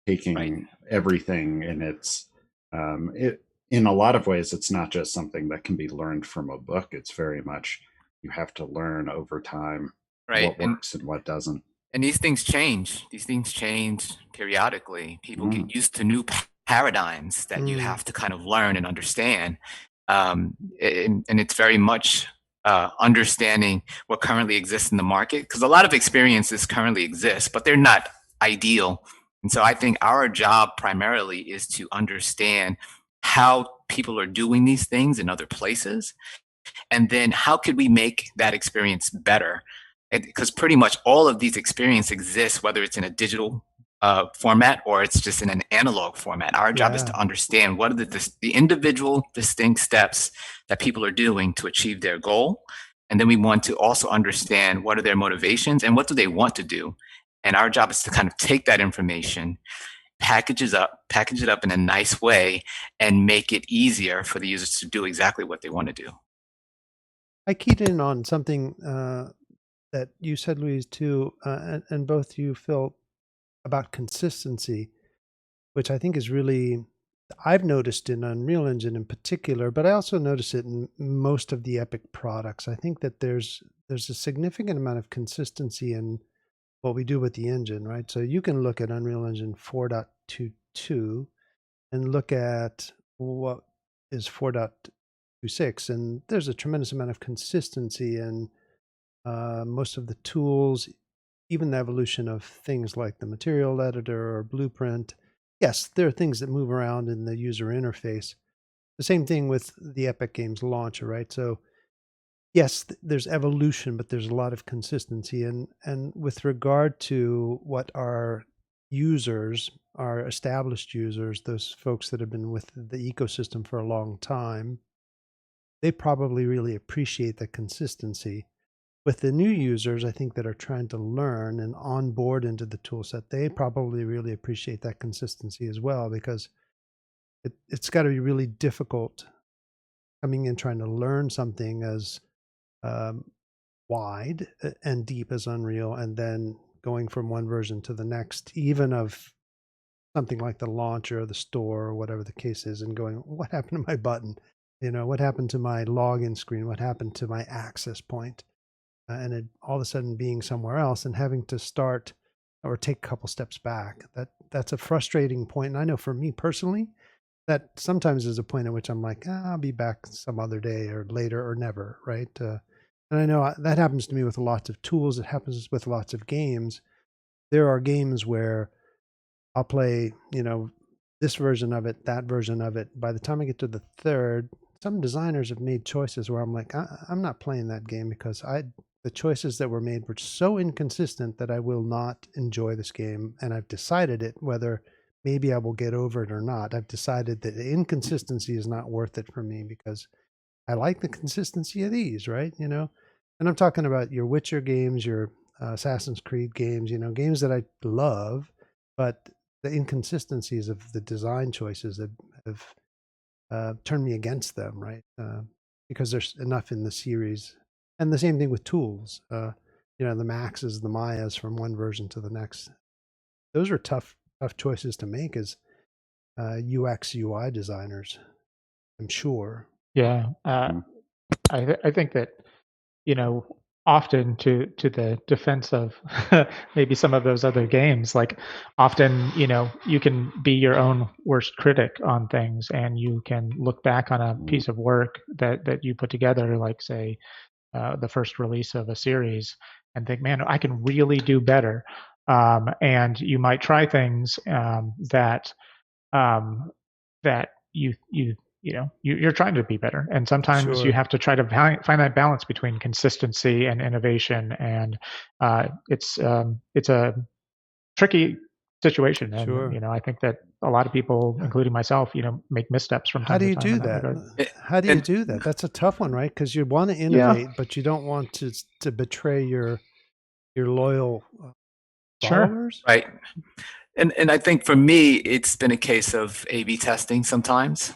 taking everything, and it's in a lot of ways, it's not just something that can be learned from a book. It's very much, you have to learn over time what works and what doesn't. And these things change. These things change periodically. People get used to new paradigms that you have to kind of learn and understand. And it's very much understanding what currently exists in the market, because a lot of experiences currently exist, but they're not ideal. And so I think our job primarily is to understand how people are doing these things in other places, and then how could we make that experience better? Because pretty much all of these experiences exist, whether it's in a digital format or it's just in an analog format. Our job is to understand what are the individual distinct steps that people are doing to achieve their goal. And then we want to also understand what are their motivations and what do they want to do. And our job is to kind of take that information, package it up in a nice way, and make it easier for the users to do exactly what they want to do. I keyed in on something that you said, Louise, too, and both you, Phil, about consistency, which I think is really, I've noticed in Unreal Engine in particular, but I also notice it in most of the Epic products. I think that there's a significant amount of consistency in what we do with the engine, right? So you can look at Unreal Engine 4.22 and look at what is 4.26, and there's a tremendous amount of consistency in most of the tools, even the evolution of things like the material editor or blueprint. Yes, there are things that move around in the user interface. The same thing with the Epic Games launcher, right? So yes, there's evolution, but there's a lot of consistency. And with regard to what our users, our established users, those folks that have been with the ecosystem for a long time, they probably really appreciate the consistency. With the new users, I think that are trying to learn and onboard into the tool set, they probably really appreciate that consistency as well, because it's got to be really difficult coming in trying to learn something as um, wide and deep as Unreal, and then going from one version to the next, even of something like the launcher or the store or whatever the case is, and going, what happened to my button? What happened to my login screen? What happened to my access point? And it all of a sudden being somewhere else and having to start or take a couple steps back. That's a frustrating point. And I know for me personally, that sometimes is a point at which I'm like, I'll be back some other day or later or never, right? And I know that happens to me with lots of tools. It happens with lots of games. There are games where I'll play, this version of it, that version of it. By the time I get to the third, some designers have made choices where I'm like, I'm not playing that game because the choices that were made were so inconsistent that I will not enjoy this game. And I've decided it, whether maybe I will get over it or not. I've decided that the inconsistency is not worth it for me because I like the consistency of these, right? And I'm talking about your Witcher games, your Assassin's Creed games, games that I love, but the inconsistencies of the design choices have turned me against them, right? Because there's enough in the series. And the same thing with tools. The Maxes, the Mayas from one version to the next. Those are tough choices to make as UX UI designers, I'm sure. Yeah, I think that often to the defense of maybe some of those other games, like often you can be your own worst critic on things, and you can look back on a piece of work that you put together, like say the first release of a series, and think, man, I can really do better. And you might try things that you're trying to be better, and sometimes Sure. you have to try to find that balance between consistency and innovation, and it's a tricky situation. And Sure. I think that a lot of people, including myself, make missteps from How time do to you time do in that that? regard. How do you do that? That's a tough one, right? Because you want to innovate, but you don't want to betray your loyal Sure. followers. Right. And I think for me, it's been a case of A/B testing sometimes.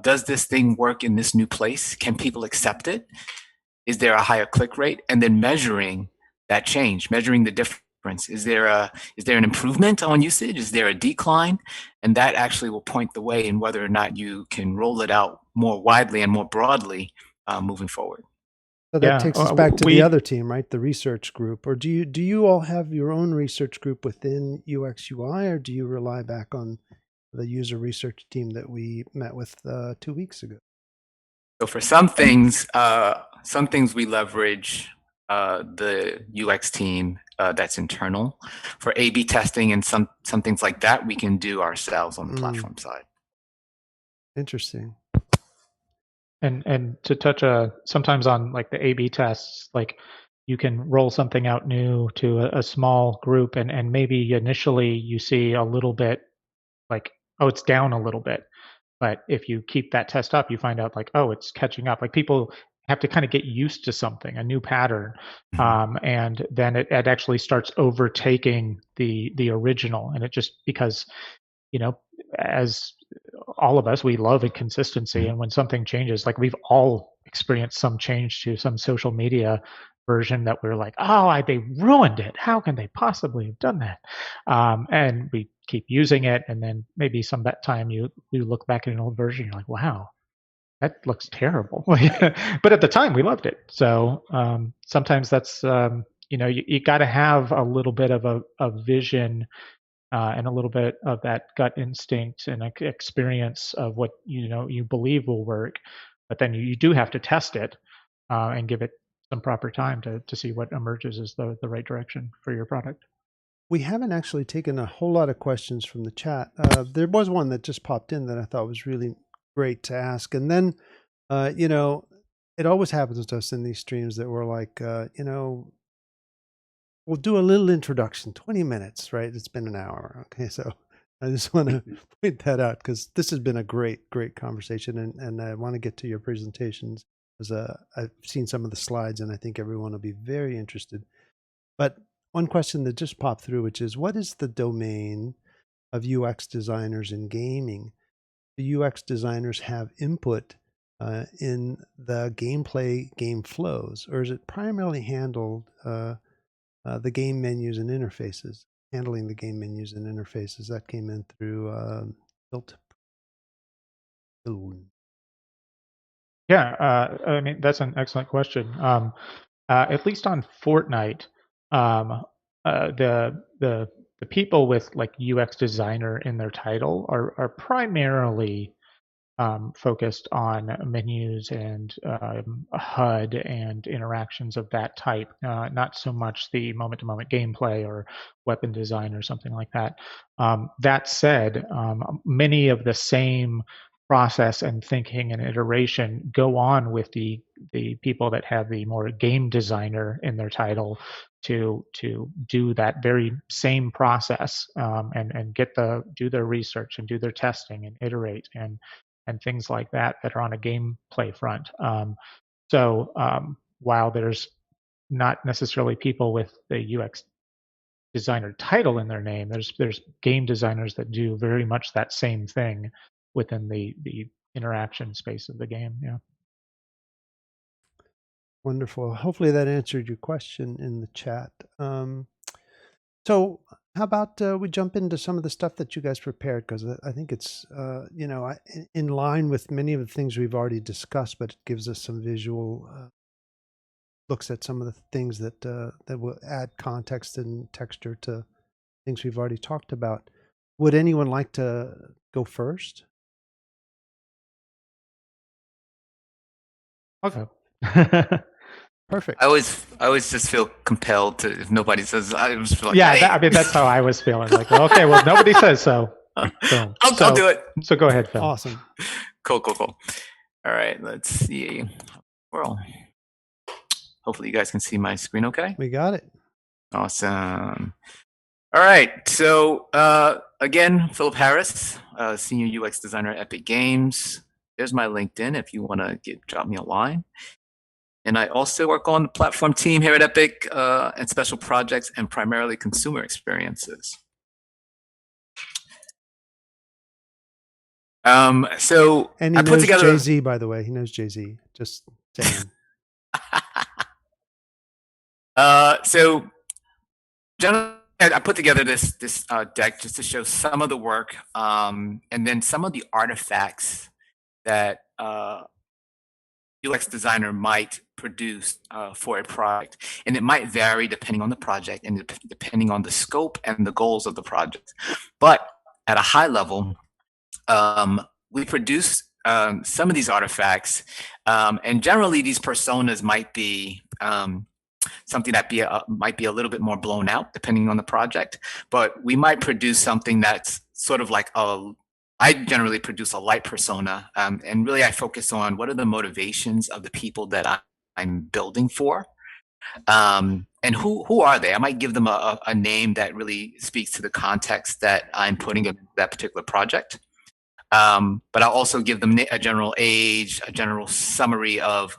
Does this thing work in this new place? Can people accept it? Is there a higher click rate? And then measuring that change, measuring the difference. Is there an improvement on usage? Is there a decline? And that actually will point the way in whether or not you can roll it out more widely and more broadly moving forward. So that takes us back to the other team, right? The research group. Or do you all have your own research group within UXUI, or do you rely back on the user research team that we met with 2 weeks ago? So for some things we leverage the UX team that's internal. For A/B testing and some things like that, we can do ourselves on the platform side. Interesting. And to touch sometimes on like the A/B tests, like you can roll something out new to a small group, and maybe initially you see a little bit like, oh, it's down a little bit. But if you keep that test up, you find out like, oh, it's catching up. Like people have to kind of get used to something, a new pattern, and then it actually starts overtaking the original. And it just because as all of us, we love inconsistency, and when something changes, like we've all experienced some change to some social media version that we're like, oh, they ruined it. How can they possibly have done that? And we keep using it, and then maybe some that time you look back at an old version, you're like, wow, that looks terrible. But at the time, we loved it. So sometimes that's you got to have a little bit of a vision and a little bit of that gut instinct and experience of what you believe will work, but then you do have to test it and give it some proper time to see what emerges as the right direction for your product. We haven't actually taken a whole lot of questions from the chat. There was one that just popped in that I thought was really great to ask. And then, it always happens to us in these streams that we're like, we'll do a little introduction, 20 minutes, right? It's been an hour. Okay. So I just want to point that out because this has been a great conversation. And I want to get to your presentations because I've seen some of the slides and I think everyone will be very interested. But one question that just popped through, which is, what is the domain of UX designers in gaming? Do UX designers have input in the gameplay, game flows, or is it primarily handled the game menus and interfaces? Handling the game menus and interfaces that came in through built. Yeah, I mean that's an excellent question. At least on Fortnite, the people with like UX designer in their title are primarily focused on menus and HUD and interactions of that type, not so much the moment-to-moment gameplay or weapon design or something like that. That said, many of the same process and thinking and iteration go on with the people that have the more game designer in their title to do that very same process and do their research and do their testing and iterate and things like that are on a gameplay front. So while there's not necessarily people with the UX designer title in their name, there's game designers that do very much that same thing within the interaction space of the game. Yeah. Wonderful. Hopefully that answered your question in the chat. So how about we jump into some of the stuff that you guys prepared? Because I think it's, in line with many of the things we've already discussed, but it gives us some visual looks at some of the things that will add context and texture to things we've already talked about. Would anyone like to go first? Okay. Perfect. I always just feel compelled to, if nobody says, I just feel like, Yeah, hey. I mean that's how I was feeling. Like, well, okay, well nobody says so. Boom. I'll do it. So go ahead, Phil. Awesome. Cool. All right, let's see. Well, hopefully you guys can see my screen okay. We got it. Awesome. All right, so again, Philip Harris, Senior UX Designer at Epic Games. There's my LinkedIn if you want to drop me a line. And I also work on the platform team here at Epic and special projects and primarily consumer experiences. So and he I put together Jay-Z, by the way. He knows Jay-Z. Just saying. So generally, I put together this deck just to show some of the work and then some of the artifacts that UX designer might produce for a project. And it might vary depending on the project and depending on the scope and the goals of the project. But at a high level, we produce some of these artifacts. And generally, these personas might be something that might be a little bit more blown out depending on the project. But we might produce something that's sort of like I generally produce a light persona, and really I focus on what are the motivations of the people that I'm building for, and who are they? I might give them a name that really speaks to the context that I'm putting in that particular project. But I'll also give them a general age, a general summary of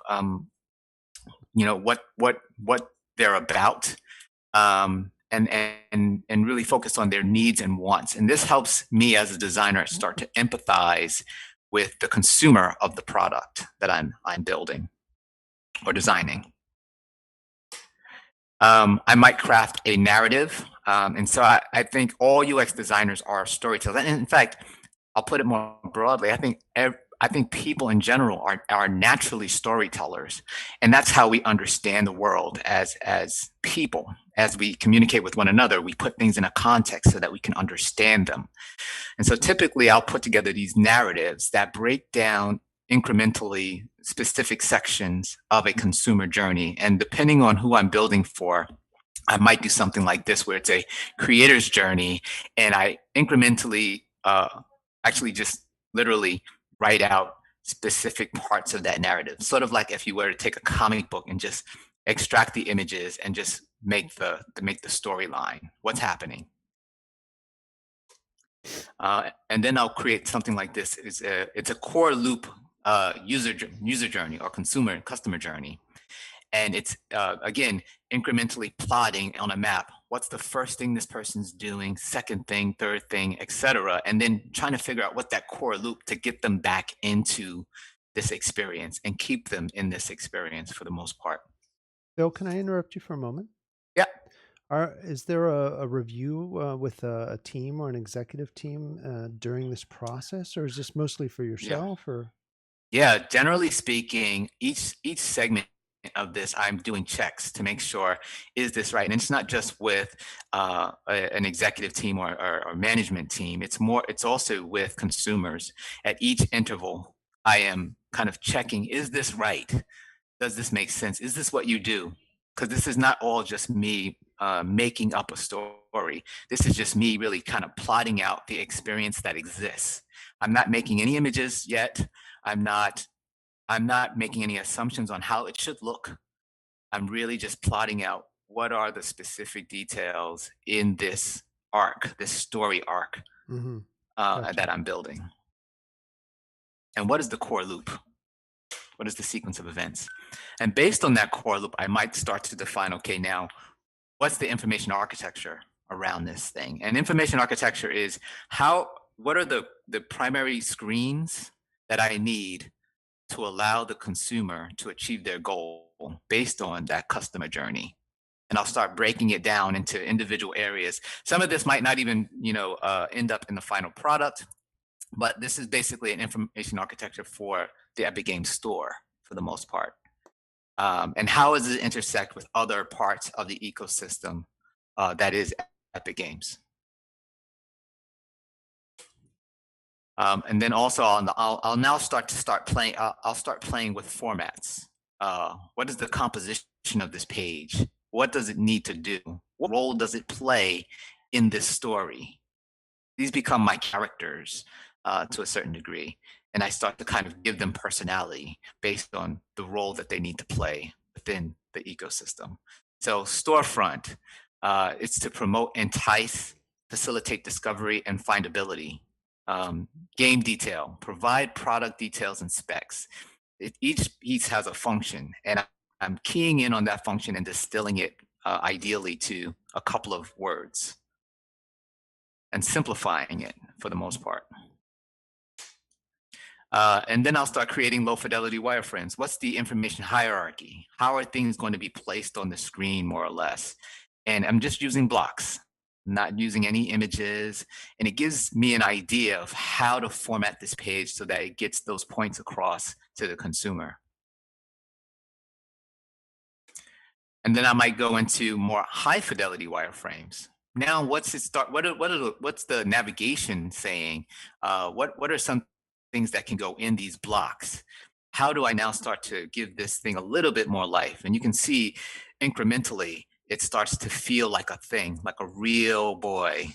what they're about. And really focus on their needs and wants. And this helps me as a designer start to empathize with the consumer of the product that I'm building or designing. I might craft a narrative. And so I think all UX designers are storytellers. And in fact, I'll put it more broadly. I think I think people in general are naturally storytellers, and that's how we understand the world as people. As we communicate with one another, we put things in a context so that we can understand them. And so typically I'll put together these narratives that break down incrementally specific sections of a consumer journey. And depending on who I'm building for, I might do something like this, where it's a creator's journey, and I incrementally actually just literally write out specific parts of that narrative. Sort of like if you were to take a comic book and just extract the images and just make the storyline, what's happening. And then I'll create something like this. It's a core loop user journey or customer journey. And it's, again, incrementally plotting on a map. What's the first thing this person's doing, second thing, third thing, etc. And then trying to figure out what that core loop to get them back into this experience and keep them in this experience for the most part. Bill, can I interrupt you for a moment? Yeah. Is there a review with a team or an executive team during this process, or is this mostly for yourself? Yeah, generally speaking, each segment of this, I'm doing checks to make sure, is this right? And it's not just with an executive team or management team. It's also with consumers. At each interval, I am kind of checking, is this right? Does this make sense? Is this what you do? Because this is not all just me making up a story. This is just me really kind of plotting out the experience that exists. I'm not making any images yet. I'm not making any assumptions on how it should look. I'm really just plotting out what are the specific details in this arc, this story arc Gotcha. that I'm building. And what is the core loop? What is the sequence of events? And based on that core loop, I might start to define, okay, now, what's the information architecture around this thing? And information architecture is what are the primary screens that I need to allow the consumer to achieve their goal based on that customer journey. And I'll start breaking it down into individual areas. Some of this might not even, end up in the final product, but this is basically an information architecture for the Epic Games Store for the most part. And how does it intersect with other parts of the ecosystem that is Epic Games? And then also I'll now start playing. I'll start playing with formats. What is the composition of this page? What does it need to do? What role does it play in this story? These become my characters to a certain degree, and I start to kind of give them personality based on the role that they need to play within the ecosystem. So storefront, it's to promote, entice, facilitate discovery and findability. Game detail, provide product details and specs. Each piece has a function, and I'm keying in on that function and distilling it ideally to a couple of words and simplifying it for the most part. And then I'll start creating low fidelity wireframes. What's the information hierarchy? How are things going to be placed on the screen, more or less? And I'm just using blocks, not using any images. And it gives me an idea of how to format this page so that it gets those points across to the consumer. And then I might go into more high fidelity wireframes. Now, what's the navigation saying? What are some things that can go in these blocks? How do I now start to give this thing a little bit more life? And you can see incrementally, it starts to feel like a thing, like a real boy.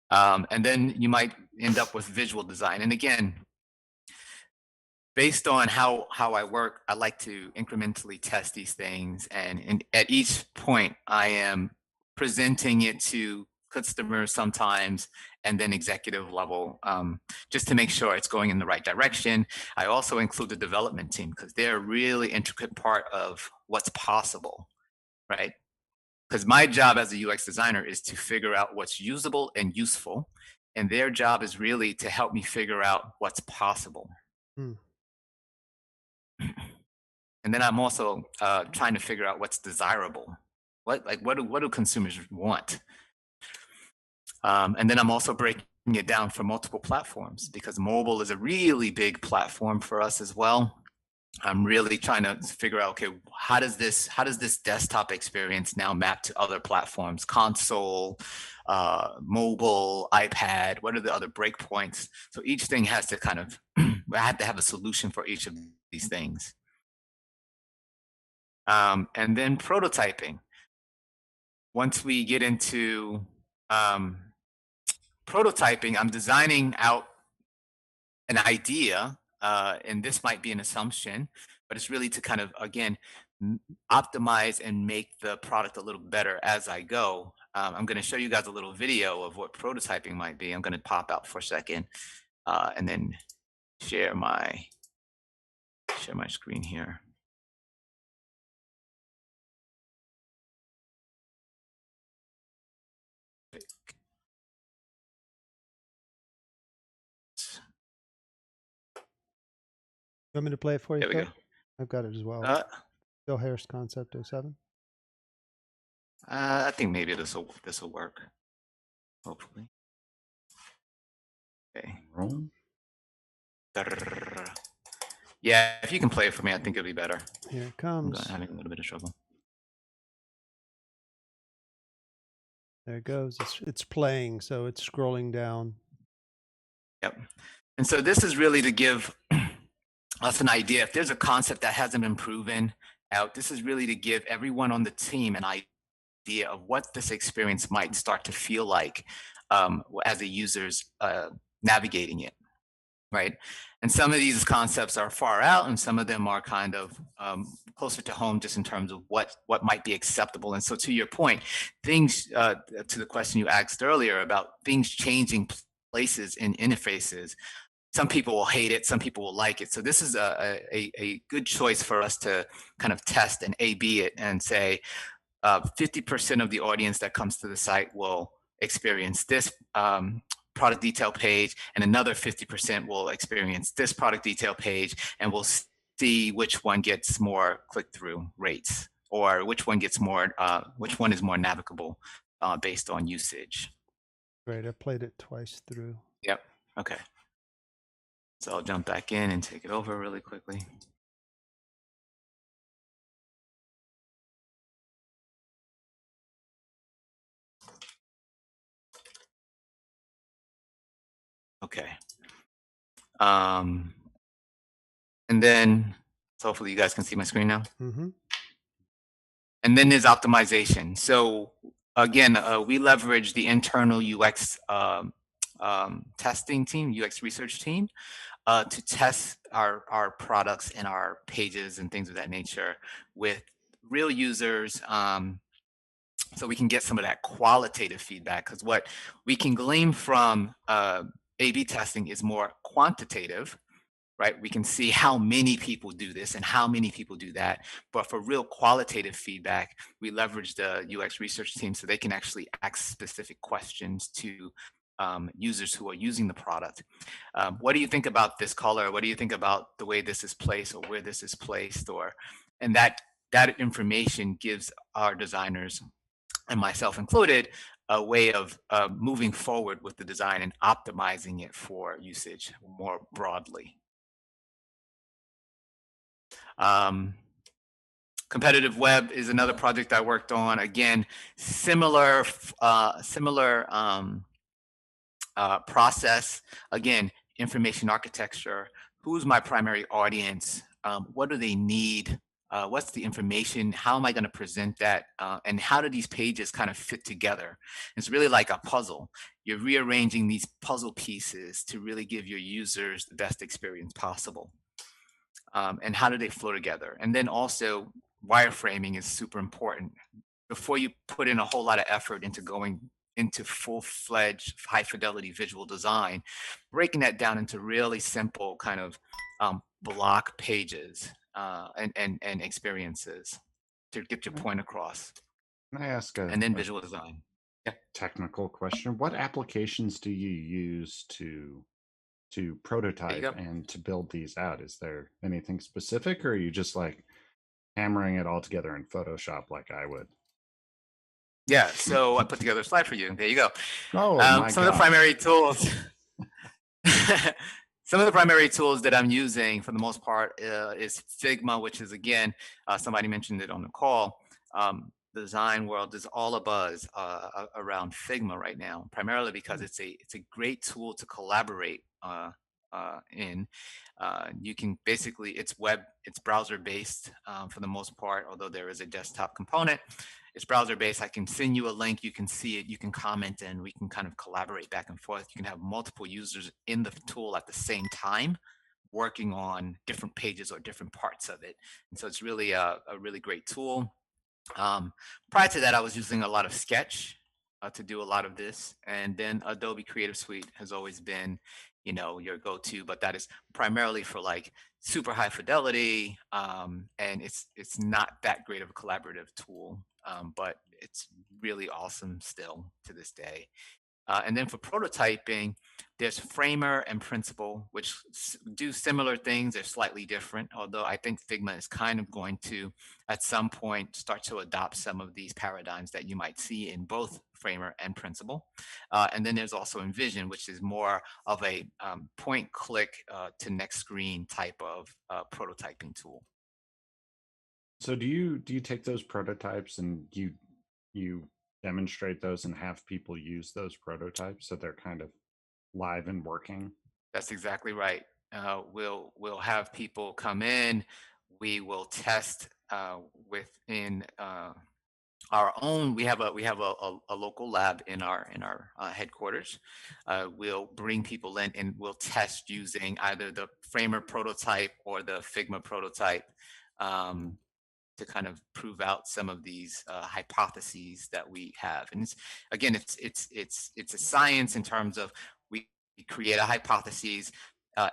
And then you might end up with visual design. And again, based on how I work, I like to incrementally test these things. And at each point, I am presenting it to customers sometimes, and then executive level, just to make sure it's going in the right direction. I also include the development team because they're a really intricate part of what's possible, right? Because my job as a UX designer is to figure out what's usable and useful, and their job is really to help me figure out what's possible. And then I'm also trying to figure out what's desirable. What do consumers want? And then I'm also breaking it down for multiple platforms, because mobile is a really big platform for us as well. I'm really trying to figure out, okay, how does this desktop experience now map to other platforms, console, mobile, iPad? What are the other breakpoints? So each thing has to kind of, I have to have a solution for each of these things. And then prototyping. Once we get into prototyping, I'm designing out an idea, and this might be an assumption, but it's really to kind of, again, optimize and make the product a little better as I go. I'm going to show you guys a little video of what prototyping might be. I'm going to pop out for a second and then share my screen here. You want me to play it for you? There we go. I've got it as well. Phil Harris Concept 07. I think maybe this will work. Hopefully. Okay. Roll. Yeah, if you can play it for me, I think it'll be better. Here it comes. I'm having a little bit of trouble. There it goes. It's playing, so it's scrolling down. Yep. And so this is really to give us an idea. If there's a concept that hasn't been proven out, this is really to give everyone on the team an idea of what this experience might start to feel like as the user's navigating it, right? And some of these concepts are far out, and some of them are kind of closer to home, just in terms of what might be acceptable. And so, to your point, things to the question you asked earlier about things changing places in interfaces. Some people will hate it, some people will like it. So this is a good choice for us to kind of test and A/B it and say 50% of the audience that comes to the site will experience this product detail page, and another 50% will experience this product detail page, and we'll see which one gets more click-through rates, or which one gets more, which one is more navigable based on usage. Great, I played it twice through. Yep. Okay. So I'll jump back in and take it over really quickly. Okay. And then, so hopefully you guys can see my screen now. Mm-hmm. And then there's optimization. So again, we leverage the internal UX testing team, UX research team, to test our products and our pages and things of that nature with real users, so we can get some of that qualitative feedback. Because what we can glean from A/B testing is more quantitative, right? We can see how many people do this and how many people do that. But for real qualitative feedback, we leverage the UX research team so they can actually ask specific questions to users who are using the product. What do you think about this color? What do you think about the way this is placed, or where this is placed? And that information gives our designers, and myself included, a way of moving forward with the design and optimizing it for usage more broadly. Competitive web is another project I worked on. Again, similar process. Again, information architecture. Who's my primary audience? What do they need? What's the information? How am I going to present that? And how do these pages kind of fit together? It's really like a puzzle. You're rearranging these puzzle pieces to really give your users the best experience possible. And how do they flow together? And then also, wireframing is super important. Before you put in a whole lot of effort into going into full-fledged high-fidelity visual design, breaking that down into really simple kind of block pages and experiences to get your point across. Can I ask and then visual design? Yeah. Technical question. What applications do you use to prototype and to build these out? Is there anything specific, or are you just like hammering it all together in Photoshop like I would? Yeah, so I put together a slide for you. There you go. Oh, my some of the God. primary tools. Some of the primary tools that I'm using for the most part is Figma, which is, again, somebody mentioned it on the call. The design world is all abuzz around Figma right now, primarily because it's a great tool to collaborate in. You can basically, it's browser based for the most part, although there is a desktop component. It's browser based. I can send you a link, you can see it, you can comment, and we can kind of collaborate back and forth. You can have multiple users in the tool at the same time working on different pages or different parts of it. And so it's really a really great tool. Prior to that, I was using a lot of Sketch to do a lot of this. And then Adobe Creative Suite has always been, your go-to, but that is primarily for like super high fidelity. And it's not that great of a collaborative tool, but it's really awesome still to this day. And then for prototyping, there's Framer and Principal, which do similar things. They're slightly different, although I think Figma is kind of going to, at some point, start to adopt some of these paradigms that you might see in both Framer and Principal. And then there's also Envision, which is more of a point click to next screen type of prototyping tool. So do you take those prototypes and you demonstrate those and have people use those prototypes so they're kind of live and working? That's exactly right. We'll have people come in. We will test within our own. We have a local lab in our headquarters. We'll bring people in and we'll test using either the Framer prototype or the Figma prototype to kind of prove out some of these hypotheses that we have. And it's a science in terms of we create a hypothesis.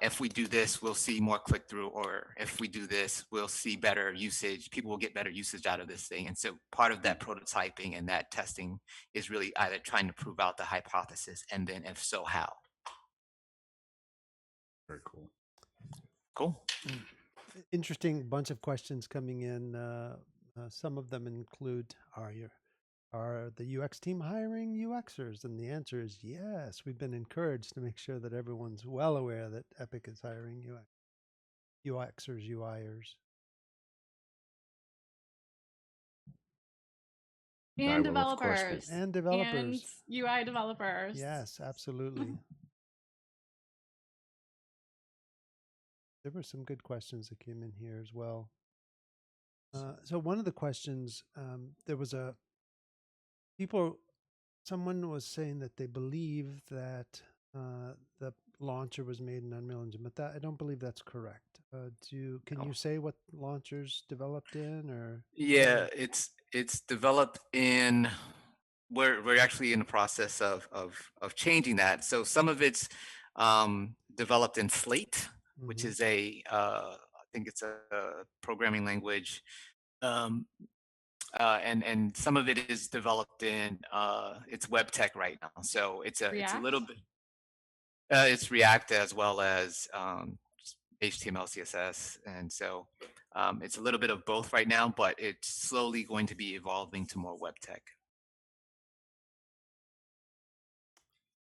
If we do this, we'll see more click through, or if we do this, we'll see better usage. People will get better usage out of this thing. And so part of that prototyping and that testing is really either trying to prove out the hypothesis, and then if so, how. Very cool. Cool. Interesting bunch of questions coming in. Some of them include, are the UX team hiring UXers? And the answer is yes. We've been encouraged to make sure that everyone's well aware that Epic is hiring UXers, UIers. And developers. And developers. And UI developers. Yes, absolutely. There were some good questions that came in here as well. So one of the questions, there was someone was saying that they believe that the launcher was made in Unreal Engine, but I don't believe that's correct. Can you say what launcher's developed in, or? Yeah, it's developed in. We're actually in the process of changing that. So some of it's developed in Slate, which is I think it's a programming language, and some of it is developed in it's web tech right now. So it's a little bit. It's React as well as HTML, CSS, and so it's a little bit of both right now, but it's slowly going to be evolving to more web tech.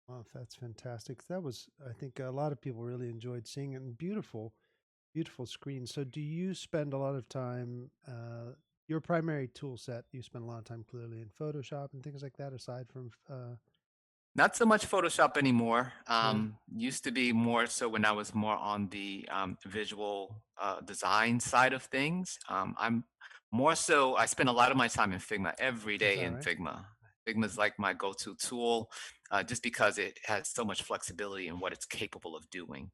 Wow, that's fantastic. That was, I think, a lot of people really enjoyed seeing it, and beautiful, beautiful screen. So do you spend a lot of time, your primary tool set, you spend a lot of time clearly in Photoshop and things like that, aside from not so much Photoshop anymore. Used to be more so when I was more on the visual design side of things. I'm more so, I spend a lot of my time in Figma every day in Figma. Figma is like my go-to tool just because it has so much flexibility in what it's capable of doing.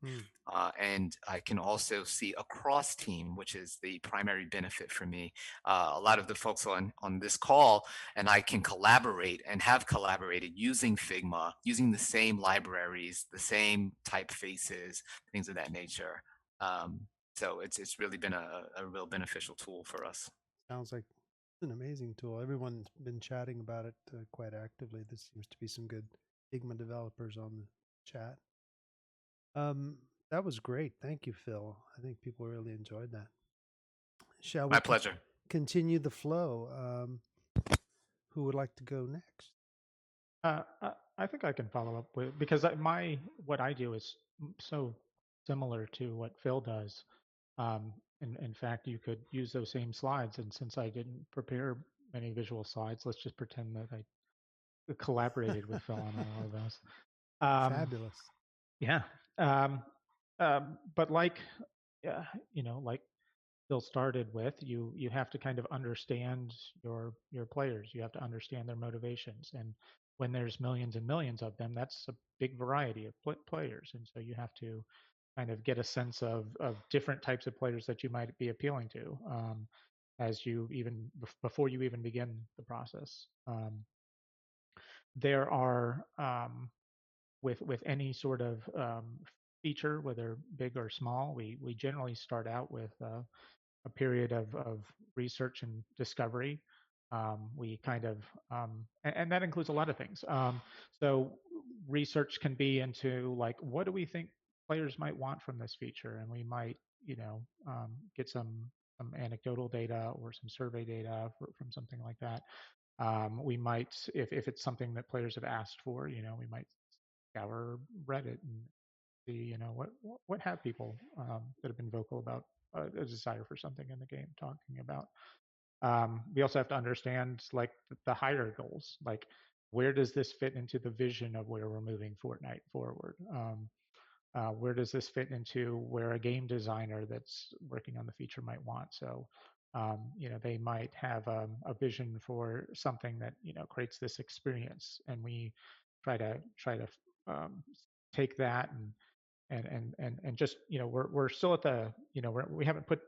And I can also see across team, which is the primary benefit for me. A lot of the folks on this call and I can collaborate and have collaborated using Figma, using the same libraries, the same typefaces, things of that nature. So it's really been a real beneficial tool for us. Sounds like an amazing tool. Everyone's been chatting about it quite actively. There seems to be some good Figma developers on the chat. That was great. Thank you, Phil. I think people really enjoyed that. Shall we? My pleasure. Continue the flow. who would like to go next? I think I can follow up with, because what I do is so similar to what Phil does. In fact, you could use those same slides, and since I didn't prepare many visual slides, let's just pretend that I collaborated with Phil on all of those. Fabulous. Yeah. But like, like Phil started with, you have to kind of understand your players. You have to understand their motivations, and when there's millions and millions of them, that's a big variety of players, and so you have to kind of get a sense of different types of players that you might be appealing to, as you even before you even begin the process. There are with any sort of feature, whether big or small, we generally start out with a period of research and discovery. We kind of, and that includes a lot of things. So research can be into like, what do we think players might want from this feature? And we might, get some anecdotal data or some survey data from something like that. We might, if it's something that players have asked for, we might scour Reddit and see, what have people that have been vocal about a desire for something in the game talking about. We also have to understand like the higher goals, like where does this fit into the vision of where we're moving Fortnite forward? Where does this fit into where a game designer that's working on the feature might want? So, they might have a vision for something that creates this experience, and we try to take that and just we're still at the we haven't put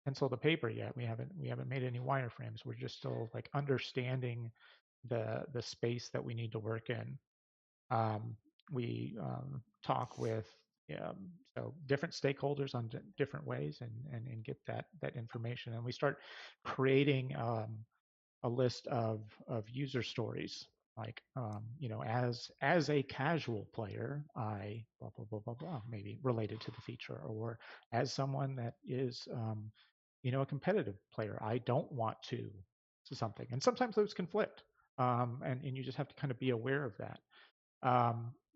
pencil to paper yet. We haven't made any wireframes. We're just still like understanding the space that we need to work in. We talk with so different stakeholders on different ways and get that information, and we start creating a list of user stories, like as a casual player, I blah blah blah blah blah, maybe related to the feature, or as someone that is a competitive player, I don't want to something, and sometimes those conflict, and you just have to kind of be aware of that.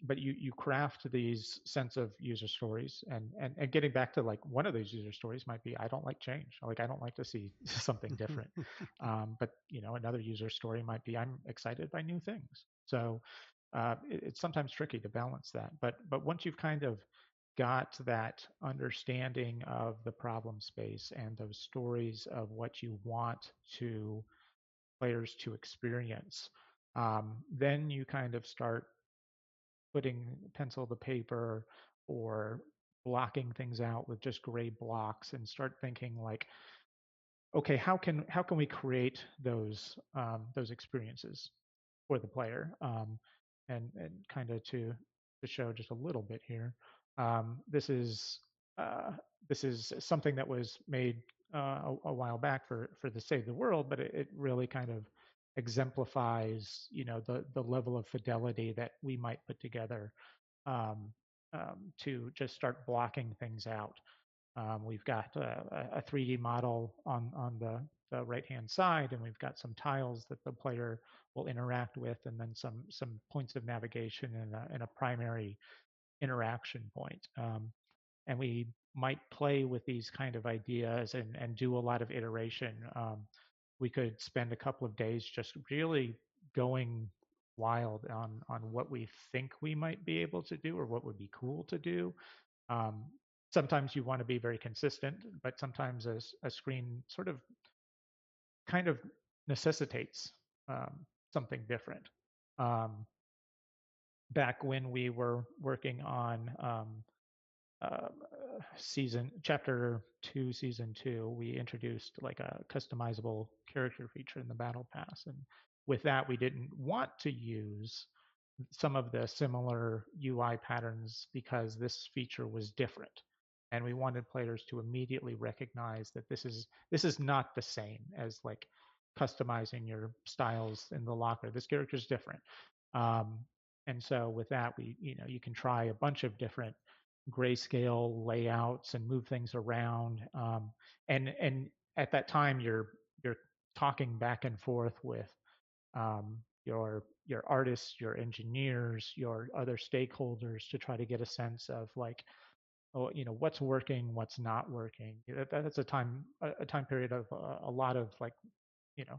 But you craft these sense of user stories, and getting back to like one of those user stories might be, I don't like change, like I don't like to see something different. But another user story might be, I'm excited by new things. So it's sometimes tricky to balance that, but once you've kind of got that understanding of the problem space and those stories of what you want to players to experience, then you kind of start putting pencil to paper or blocking things out with just gray blocks and start thinking like, okay, how can we create those experiences for the player, and kind of to show just a little bit here. This is something that was made a while back for the Save the World, but it really kind of exemplifies the level of fidelity that we might put together, to just start blocking things out. We've got a 3D model on the right-hand side, and we've got some tiles that the player will interact with, and then some points of navigation and a primary interaction point. And we might play with these kind of ideas and do a lot of iteration. We could spend a couple of days just really going wild on what we think we might be able to do or what would be cool to do. Sometimes you want to be very consistent, but sometimes a screen sort of kind of necessitates something different. Back when we were working on chapter 2, season 2, we introduced like a customizable character feature in the battle pass, and with that we didn't want to use some of the similar UI patterns because this feature was different, and we wanted players to immediately recognize that this is not the same as like customizing your styles in the locker. This character is different, and so with that, you can try a bunch of different grayscale layouts and move things around, and at that time you're talking back and forth with your artists, your engineers, your other stakeholders to try to get a sense of like, oh, what's working, what's not working. That's a time period of a lot of like,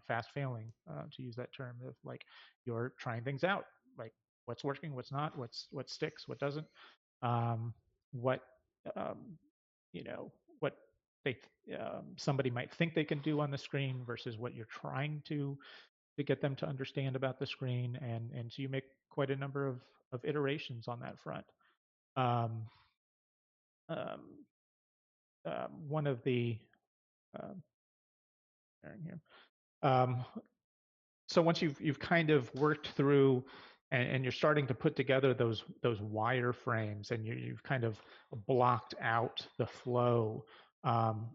fast failing, to use that term, of like you're trying things out, like what's working, what's not, what sticks, what doesn't, what what they somebody might think they can do on the screen versus what you're trying to get them to understand about the screen, and so you make quite a number of iterations on that front. Um, um, One of the here. Um, so once you've kind of worked through and you're starting to put together those wireframes, and you've kind of blocked out the flow,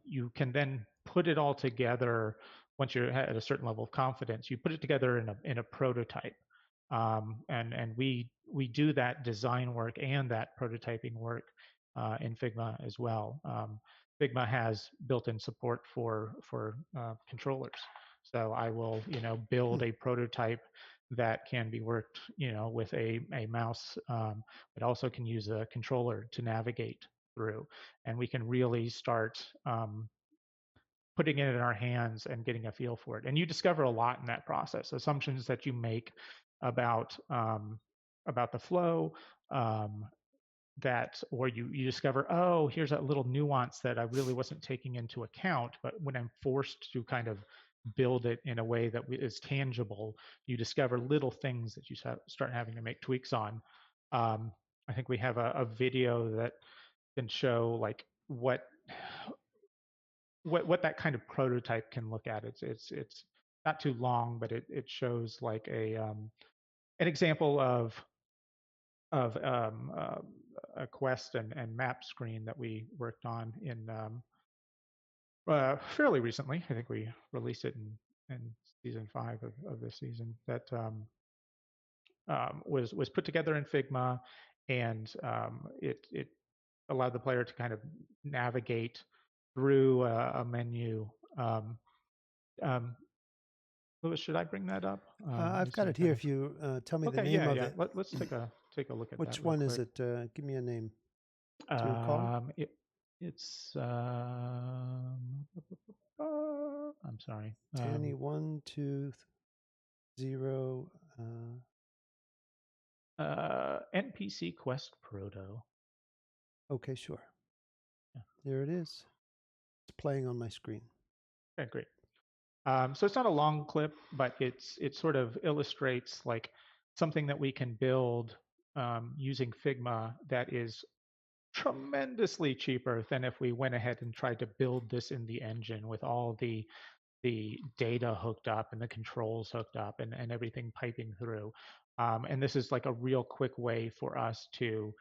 you can then put it all together. Once you're at a certain level of confidence, you put it together in a prototype, and we do that design work and that prototyping work in Figma as well. Figma has built-in support for controllers. So I will, build a prototype that can be worked, with a mouse, but also can use a controller to navigate through. And we can really start putting it in our hands and getting a feel for it. And you discover a lot in that process. Assumptions that you make about the flow, or you discover, oh, here's that little nuance that I really wasn't taking into account. But when I'm forced to kind of build it in a way that is tangible, you discover little things that you start having to make tweaks on. I think we have a video that can show like what that kind of prototype can look at. It's not too long, but it shows like an example of a quest and map screen that we worked on in fairly recently. I think we released it in season 5 of this season. That was put together in Figma, and it allowed the player to kind of navigate through a menu. Louis, should I bring that up? I've got it here. If you tell me the name of it. Let's take a look at Which that. one is it? Give me a name. Do you recall? It's I'm sorry. Tanny 120. NPC Quest Proto. Okay, sure. Yeah. There it is. It's playing on my screen. Okay, great. So it's not a long clip, but it sort of illustrates like something that we can build using Figma that is tremendously cheaper than if we went ahead and tried to build this in the engine with all the data hooked up and the controls hooked up and everything piping through. And this is like a real quick way for us to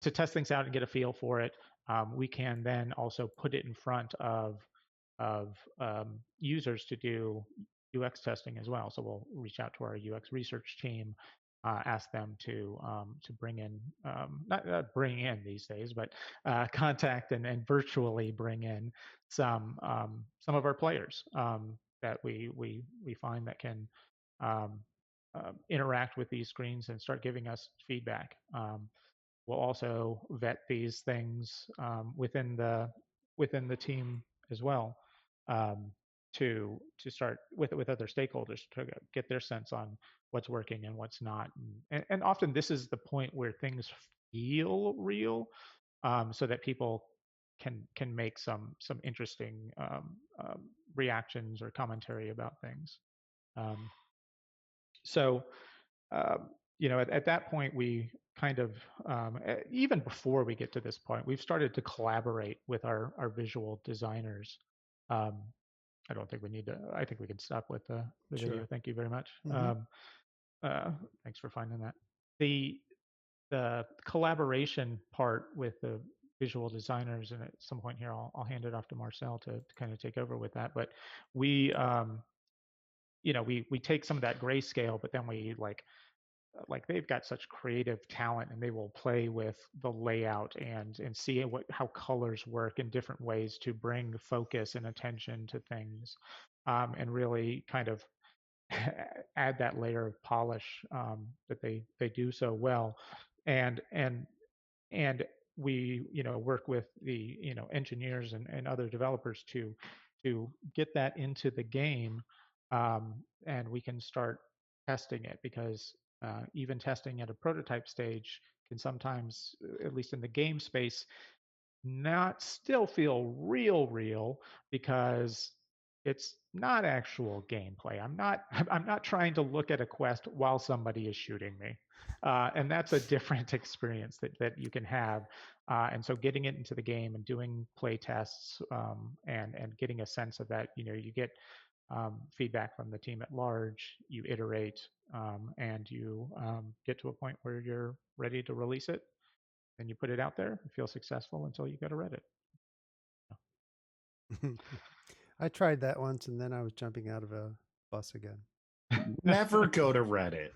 test things out and get a feel for it. We can then also put it in front of users to do UX testing as well. So we'll reach out to our UX research team, ask them to bring in, not bring in these days, but contact and virtually bring in some of our players that we find that can interact with these screens and start giving us feedback. We'll also vet these things within the team as well, to start with other stakeholders to get their sense on what's working and what's not. And often this is the point where things feel real, so that people can make some interesting reactions or commentary about things. So at that point, we kind of, even before we get to this point, we've started to collaborate with our visual designers. I don't think we need to, I think we can stop with the Sure. video. Thank you very much. Mm-hmm. Thanks for finding that. The collaboration part with the visual designers, and at some point here, I'll hand it off to Marcel to kind of take over with that. But we take some of that grayscale, but then we like they've got such creative talent, and they will play with the layout and see how colors work in different ways to bring focus and attention to things, and really kind of add that layer of polish that they do so well, and we work with the engineers and other developers to get that into the game, and we can start testing it, because even testing at a prototype stage can sometimes, at least in the game space, not still feel real, because it's not actual gameplay. I'm not trying to look at a quest while somebody is shooting me, and that's a different experience that you can have. And so getting it into the game and doing play tests, and getting a sense of that, you get feedback from the team at large, you iterate, and you get to a point where you're ready to release it, and you put it out there and feel successful until you go to Reddit. I tried that once, and then I was jumping out of a bus again. Never go to Reddit.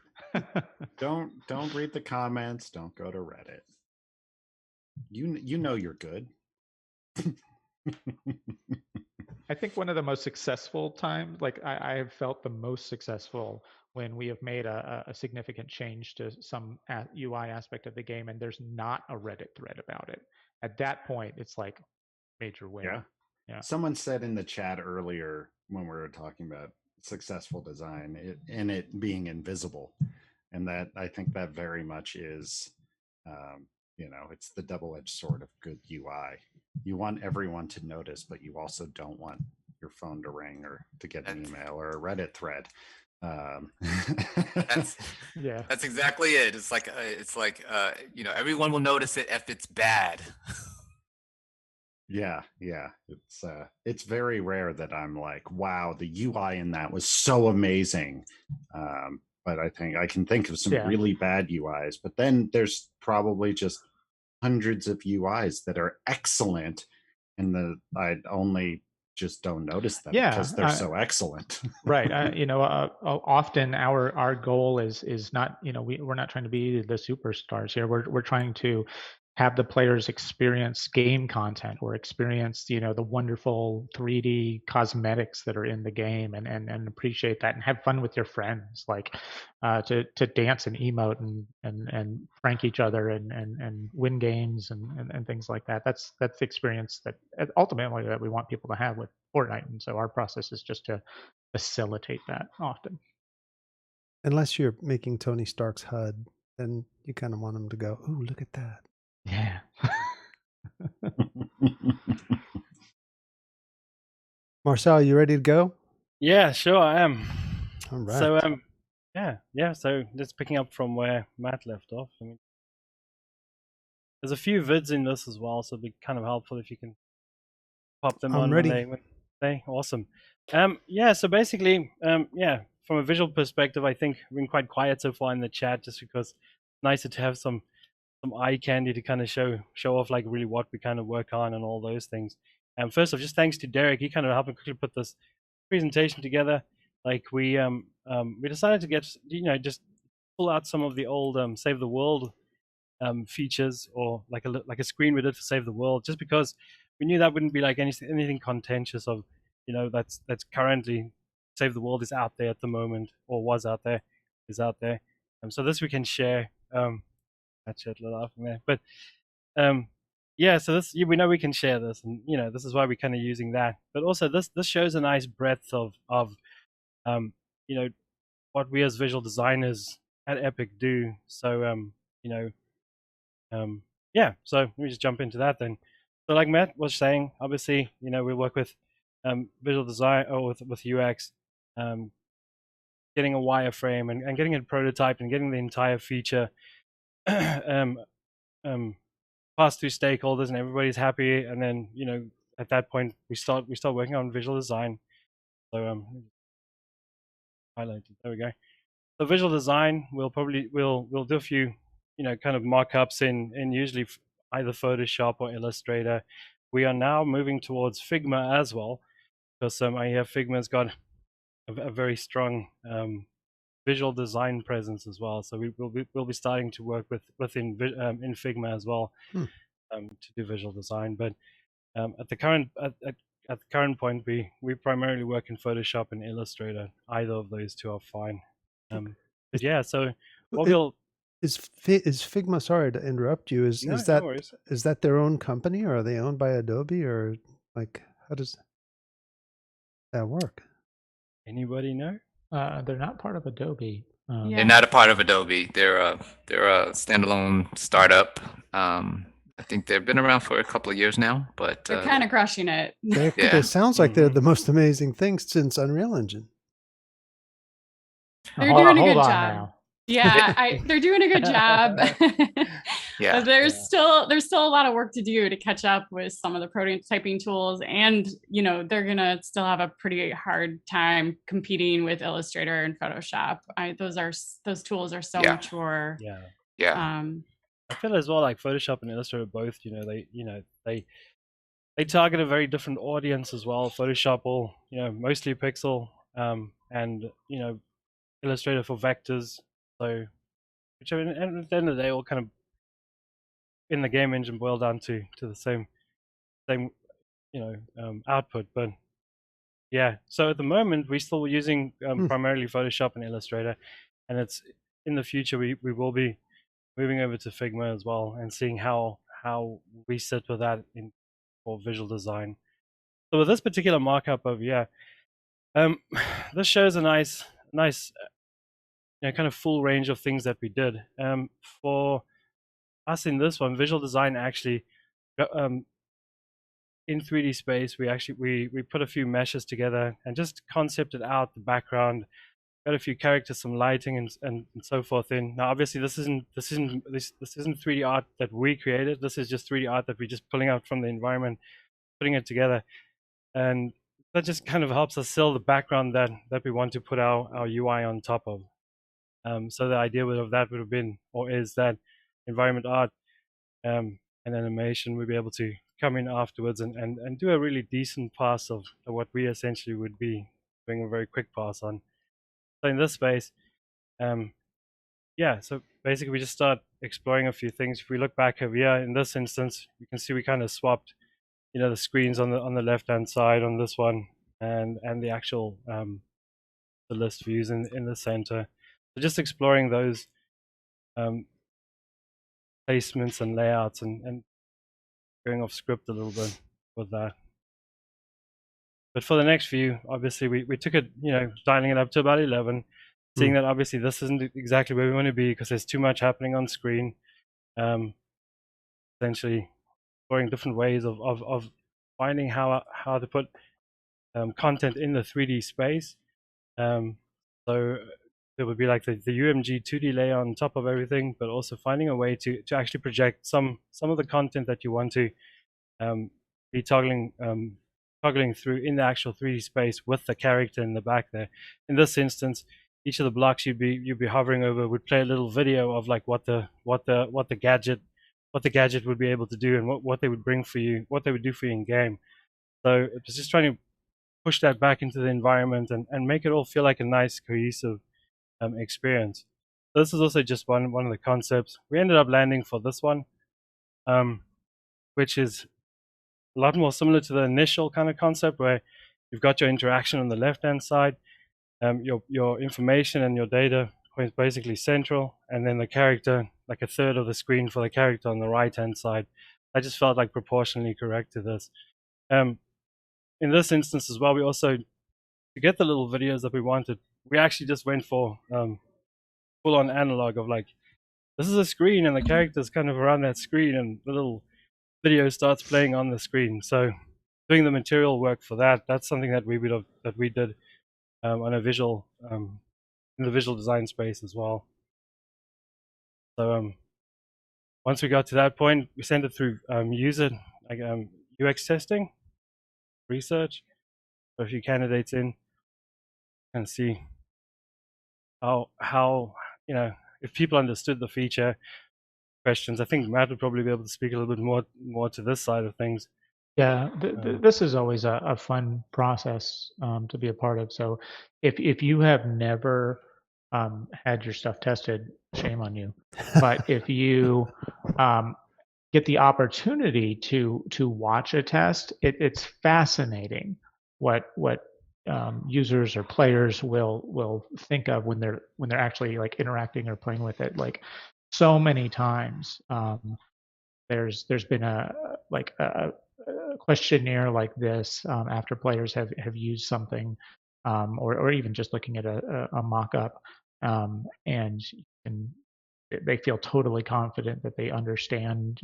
Don't read the comments. Don't go to Reddit. You know you're good. I think one of the most successful times, like I have felt the most successful, when we have made a significant change to some UI aspect of the game, and there's not a Reddit thread about it. At that point, it's like major win. Yeah. Someone said in the chat earlier when we were talking about successful design, it being invisible, and that I think that very much is, it's the double-edged sword of good UI. You want everyone to notice, but you also don't want your phone to ring or to get an email or a Reddit thread. That's exactly it. It's like everyone will notice it if it's bad. Yeah. It's very rare that I'm like, wow, the UI in that was so amazing. But I think I can think of some really bad UIs, but then there's probably just hundreds of UIs that are excellent, and I only just don't notice them because they're so excellent. Right. Often our goal is not, we're not trying to be the superstars here. We're trying to have the players experience game content, or experience, the wonderful 3D cosmetics that are in the game, and appreciate that, and have fun with your friends, like to dance and emote and prank each other and win games and things like that. That's the experience that ultimately that we want people to have with Fortnite. And so our process is just to facilitate that often. Unless you're making Tony Stark's HUD, then you kind of want them to go, "Ooh, look at that." Yeah. Marcel, you ready to go? Yeah, sure, I am. All right. So so just picking up from where Matt left off. I mean, there's a few vids in this as well, so it'd be kind of helpful if you can pop them on ready. when they awesome. So basically, from a visual perspective, I think we've been quite quiet so far in the chat, just because it's nicer to have some eye candy to kind of show off like really what we kind of work on and all those things. And first off, just thanks to Derek, he kind of helped me quickly put this presentation together. Like we decided to get just pull out some of the old Save the World features, or like a screen we did for Save the World, just because we knew that wouldn't be like anything contentious of that's currently Save the World is out there at the moment, or was out there, is out there. So this we can share. That's it, laughing there. But so this we know we can share this, and this is why we're kind of using that. But also this shows a nice breadth of what we as visual designers at Epic do. So so let me just jump into that then. So like Matt was saying, obviously we work with visual design, or with UX, getting a wireframe and getting it prototyped and getting the entire feature passed through stakeholders, and everybody's happy. And then at that point we start working on visual design. So highlighted, there we go. So visual design, we'll do a few kind of markups in usually either Photoshop or Illustrator. We are now moving towards Figma as well, because Figma's got a very strong visual design presence as well. So we'll be starting to work in Figma as well, to do visual design. But at at the current point, we primarily work in Photoshop and Illustrator. Either of those two are fine. But yeah, so what we'll Is Figma, sorry to interrupt you, is no, is no that worries. is that their own company, or are they owned by Adobe, or like how does that work? Anybody know? They're not part of Adobe. Yeah. They're not a part of Adobe. They're a standalone startup. I think they've been around for a couple of years now, but They're kind of crushing it. Yeah. It sounds like they're Mhm. the most amazing thing since Unreal Engine. They're hold doing a hold good on job. now. Yeah, they're doing a good job. Yeah. But there's still a lot of work to do to catch up with some of the prototyping tools, and they're gonna still have a pretty hard time competing with Illustrator and Photoshop. Those tools are so Yeah. mature. Yeah. I feel as well like Photoshop and Illustrator both, they target a very different audience as well. Photoshop all, mostly pixel, and Illustrator for vectors. So, which are, and at the end of the day, all kind of in the game engine boil down to the same output. But yeah, so at the moment we're still using primarily Photoshop and Illustrator, and it's in the future we will be moving over to Figma as well and seeing how we sit with that for visual design. So with this particular markup of this shows a nice kind of full range of things that we did. For us in this one, visual design actually in 3D space, we put a few meshes together and just concepted out the background, got a few characters, some lighting, and so forth in. Now, obviously, this isn't 3D art that we created. This is just 3D art that we're just pulling out from the environment, putting it together, and that just kind of helps us sell the background that we want to put our UI on top of. So the idea of that would have been, or is, that environment art and animation would be able to come in afterwards and do a really decent pass of what we essentially would be doing a very quick pass on. So in this space, so basically we just start exploring a few things. If we look back over here, in this instance, you can see we kind of swapped, the screens on the left-hand side on this one, and the actual the list views in the center. So just exploring those placements and layouts and going off script a little bit with that. But for the next view, obviously we took it, dialing it up to about 11, seeing that obviously this isn't exactly where we want to be because there's too much happening on screen. Essentially exploring different ways of finding how to put content in the 3D space. So it would be like the UMG 2D layer on top of everything, but also finding a way to actually project some of the content that you want to be toggling through in the actual 3D space with the character in the back there. In this instance, each of the blocks you'd be hovering over would play a little video of like what the gadget would be able to do and what they would bring for you, what they would do for you in game. So it was just trying to push that back into the environment and make it all feel like a nice cohesive experience. So this is also just one of the concepts. We ended up landing for this one, which is a lot more similar to the initial kind of concept where you've got your interaction on the left-hand side, your information and your data is basically central, and then the character, like a third of the screen for the character on the right-hand side. I just felt like proportionally correct to this. In this instance as well, we also, to get the little videos that we wanted, we actually just went for full-on analog of like, this is a screen and the character's kind of around that screen and the little video starts playing on the screen. So doing the material work for that's something that we did on a visual in the visual design space as well. So once we got to that point, we sent it through user UX testing research, put a few candidates in and see how if people understood the feature questions. I think Matt would probably be able to speak a little bit more to this side of things. Yeah, this is always a fun process to be a part of. So if you have never had your stuff tested, shame on you. But if you get the opportunity to watch a test, it's fascinating what users or players will think of when they're actually like interacting or playing with it. Like so many times, there's been a questionnaire like this after players have used something, or even just looking at a mock-up, and they feel totally confident that they understand,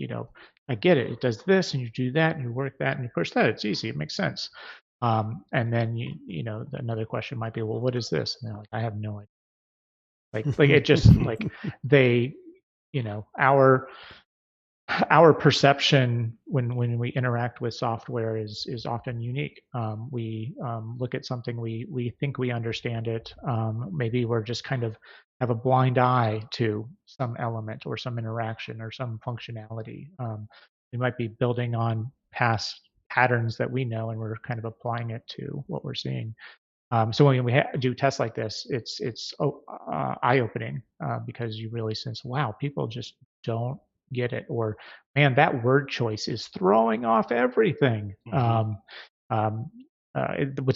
I get it. It does this and you do that and you work that and you push that. It's easy. It makes sense. And then another question might be, well, what is this? And they're like, I have no idea. Like it just like they, our perception when we interact with software is often unique. We look at something, we think we understand it. Maybe we're just kind of have a blind eye to some element or some interaction or some functionality. We might be building on past patterns that we know, and we're kind of applying it to what we're seeing. So when we do tests like this, it's eye-opening because you really sense, wow, people just don't get it, or man, that word choice is throwing off everything. It's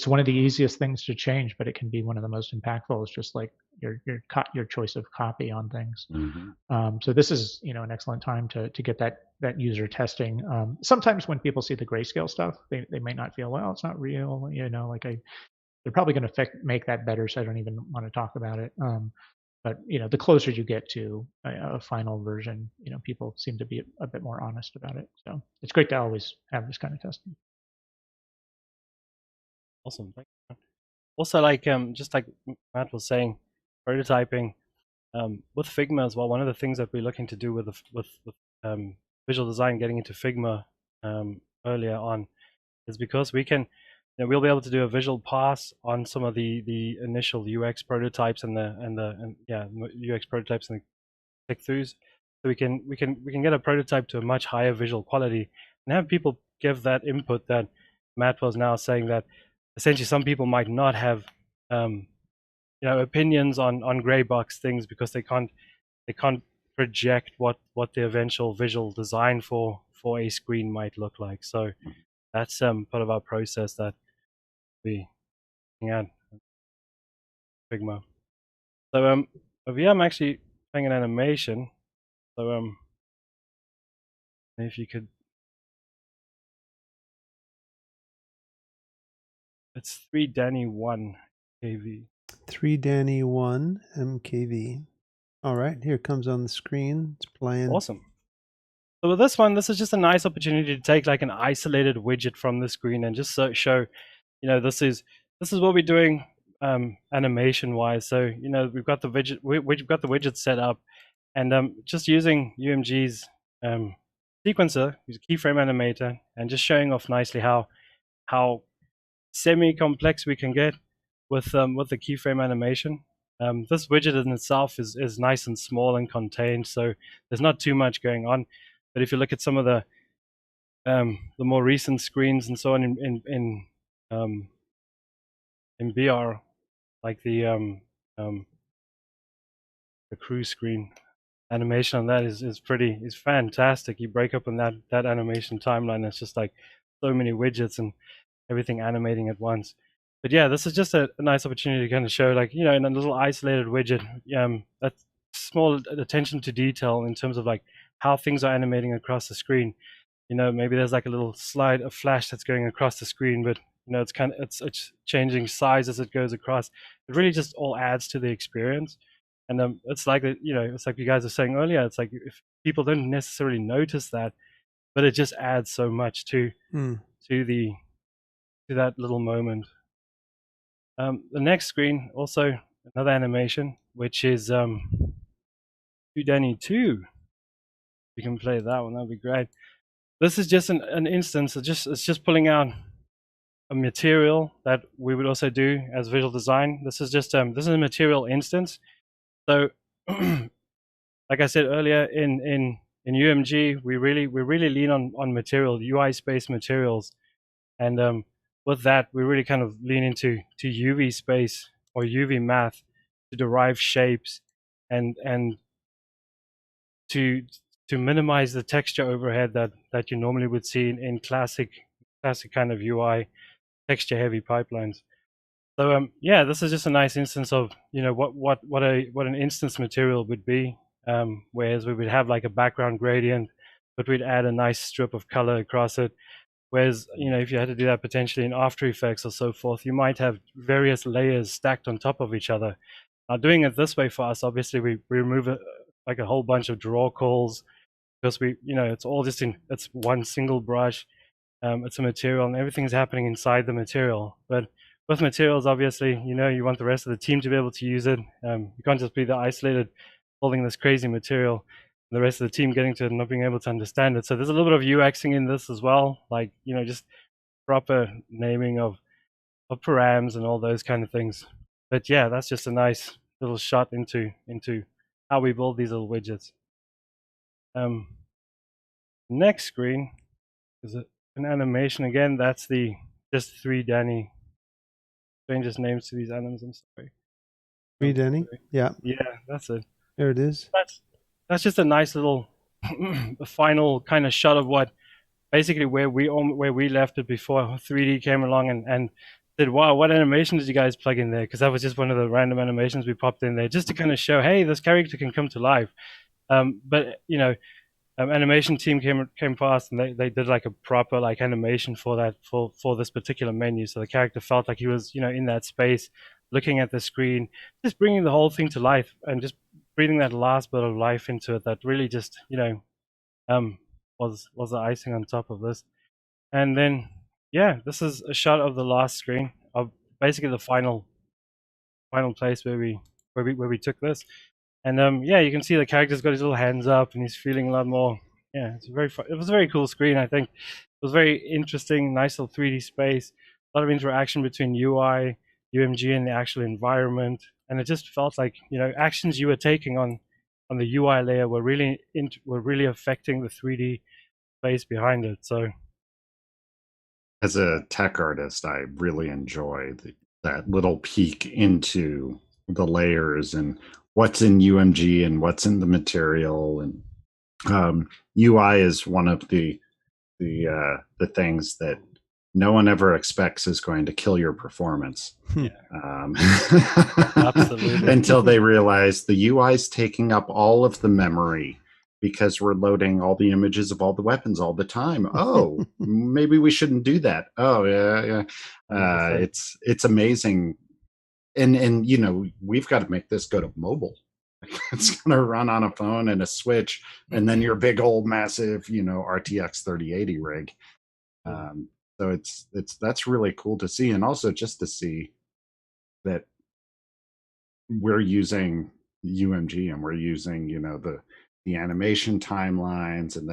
one of the easiest things to change, but it can be one of the most impactful. It's just like your choice of copy on things. So this is an excellent time to get that user testing. Sometimes when people see the grayscale stuff, they may not feel, well, it's not real. They're probably going to make that better, so I don't even want to talk about it. But the closer you get to a final version, people seem to be a bit more honest about it. So it's great to always have this kind of testing. Awesome. Thank you. Also, just like Matt was saying, prototyping with Figma as well. One of the things that we're looking to do with visual design, getting into Figma earlier on, is because we can. We'll be able to do a visual pass on some of the initial UX prototypes and UX prototypes and the click-throughs. So we can get a prototype to a much higher visual quality and have people give that input that Matt was now saying, that essentially some people might not have opinions on gray box things because they can't project what the eventual visual design for a screen might look like. So that's part of our process that we at Figma. So over here I'm actually playing an animation. So if you could, it's 3Danny1 KV. 3Danny1 MKV. All right, here it comes on the screen. It's playing. Awesome. So with this one, this is just a nice opportunity to take like an isolated widget from the screen and just show, this is what we're doing animation wise. So we've got the widget, we've got the widget set up, and just using UMG's sequencer, who's a keyframe animator, and just showing off nicely how semi-complex we can get with the keyframe animation. This widget in itself is nice and small and contained, so there's not too much going on. But if you look at some of the more recent screens and so on in BR, like the cruise screen animation on that is fantastic. You break up on that animation timeline. It's just like so many widgets and everything animating at once. But yeah, this is just a nice opportunity to kind of show, like, in a little isolated widget, that small attention to detail in terms of like how things are animating across the screen. Maybe there's like a little slide, a flash that's going across the screen, but it's changing size as it goes across. It really just all adds to the experience. And it's like it's like you guys were saying earlier. It's like if people don't necessarily notice that, but it just adds so much to that little moment. The next screen, also another animation, which is 2Danny2. You can play that one. That'd be great. This is just an instance. It's just pulling out a material that we would also do as visual design. This is just this is a material instance. So, like I said earlier, in UMG, we really lean on material, UI space materials, and with that, we really kind of lean into UV space or UV math to derive shapes and to to minimize the texture overhead that you normally would see in classic kind of UI texture heavy pipelines. So yeah, this is just a nice instance of what an instance material would be. Whereas we would have like a background gradient, but we'd add a nice strip of color across it. Whereas if you had to do that potentially in After Effects or so forth, you might have various layers stacked on top of each other. Now doing it this way for us, obviously we remove like a whole bunch of draw calls, because it's all just it's one single brush. It's a material and everything's happening inside the material. But with materials, obviously, you want the rest of the team to be able to use it. You can't just be the isolated holding this crazy material, and the rest of the team getting to it and not being able to understand it. So there's a little bit of UXing in this as well, like just proper naming of params and all those kind of things. But yeah, that's just a nice little shot into how we build these little widgets. Next screen is an animation again. That's just 3 Danny. Strangest names to these animals. I'm sorry. 3 Danny. Yeah. Yeah, that's it. There it is. That's just a nice little final kind of shot of what basically where we left it before 3D came along and said, wow, what animation did you guys plug in there? Because that was just one of the random animations we popped in there just to kind of show, hey, this character can come to life. But animation team came past and they did like a proper like animation for that for this particular menu, so the character felt like he was in that space looking at the screen, just bringing the whole thing to life and just breathing that last bit of life into it that really just was the icing on top of this. And then yeah, this is a shot of the last screen of basically the final place where we took this. And yeah, you can see the character's got his little hands up and he's feeling a lot more. Yeah, it was a very cool screen. I think it was very interesting, nice little 3D space, a lot of interaction between UI, UMG, and the actual environment. And it just felt like actions you were taking on the UI layer were really affecting the 3D space behind it. So, as a tech artist, I really enjoy that little peek into the layers and what's in UMG and what's in the material. And UI is one of the things that no one ever expects is going to kill your performance. Absolutely. Until they realize the UI is taking up all of the memory because we're loading all the images of all the weapons all the time. Oh, maybe we shouldn't do that. Oh, yeah. It's amazing. And we've got to make this go to mobile. It's going to run on a phone and a Switch, and then your big old massive, RTX 3080 rig. So that's really cool to see, and also just to see that we're using UMG and we're using the animation timelines, and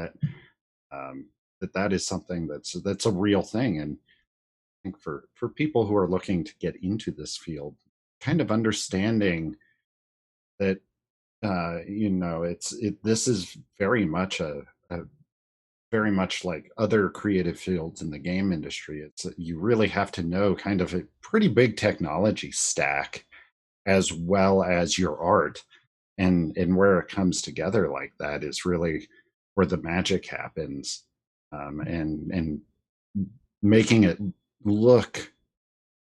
that is something that's a real thing. And I think for people who are looking to get into this field, kind of understanding that this is very much very much like other creative fields in the game industry. You really have to know kind of a pretty big technology stack as well as your art, and where it comes together like that is really where the magic happens, and making it look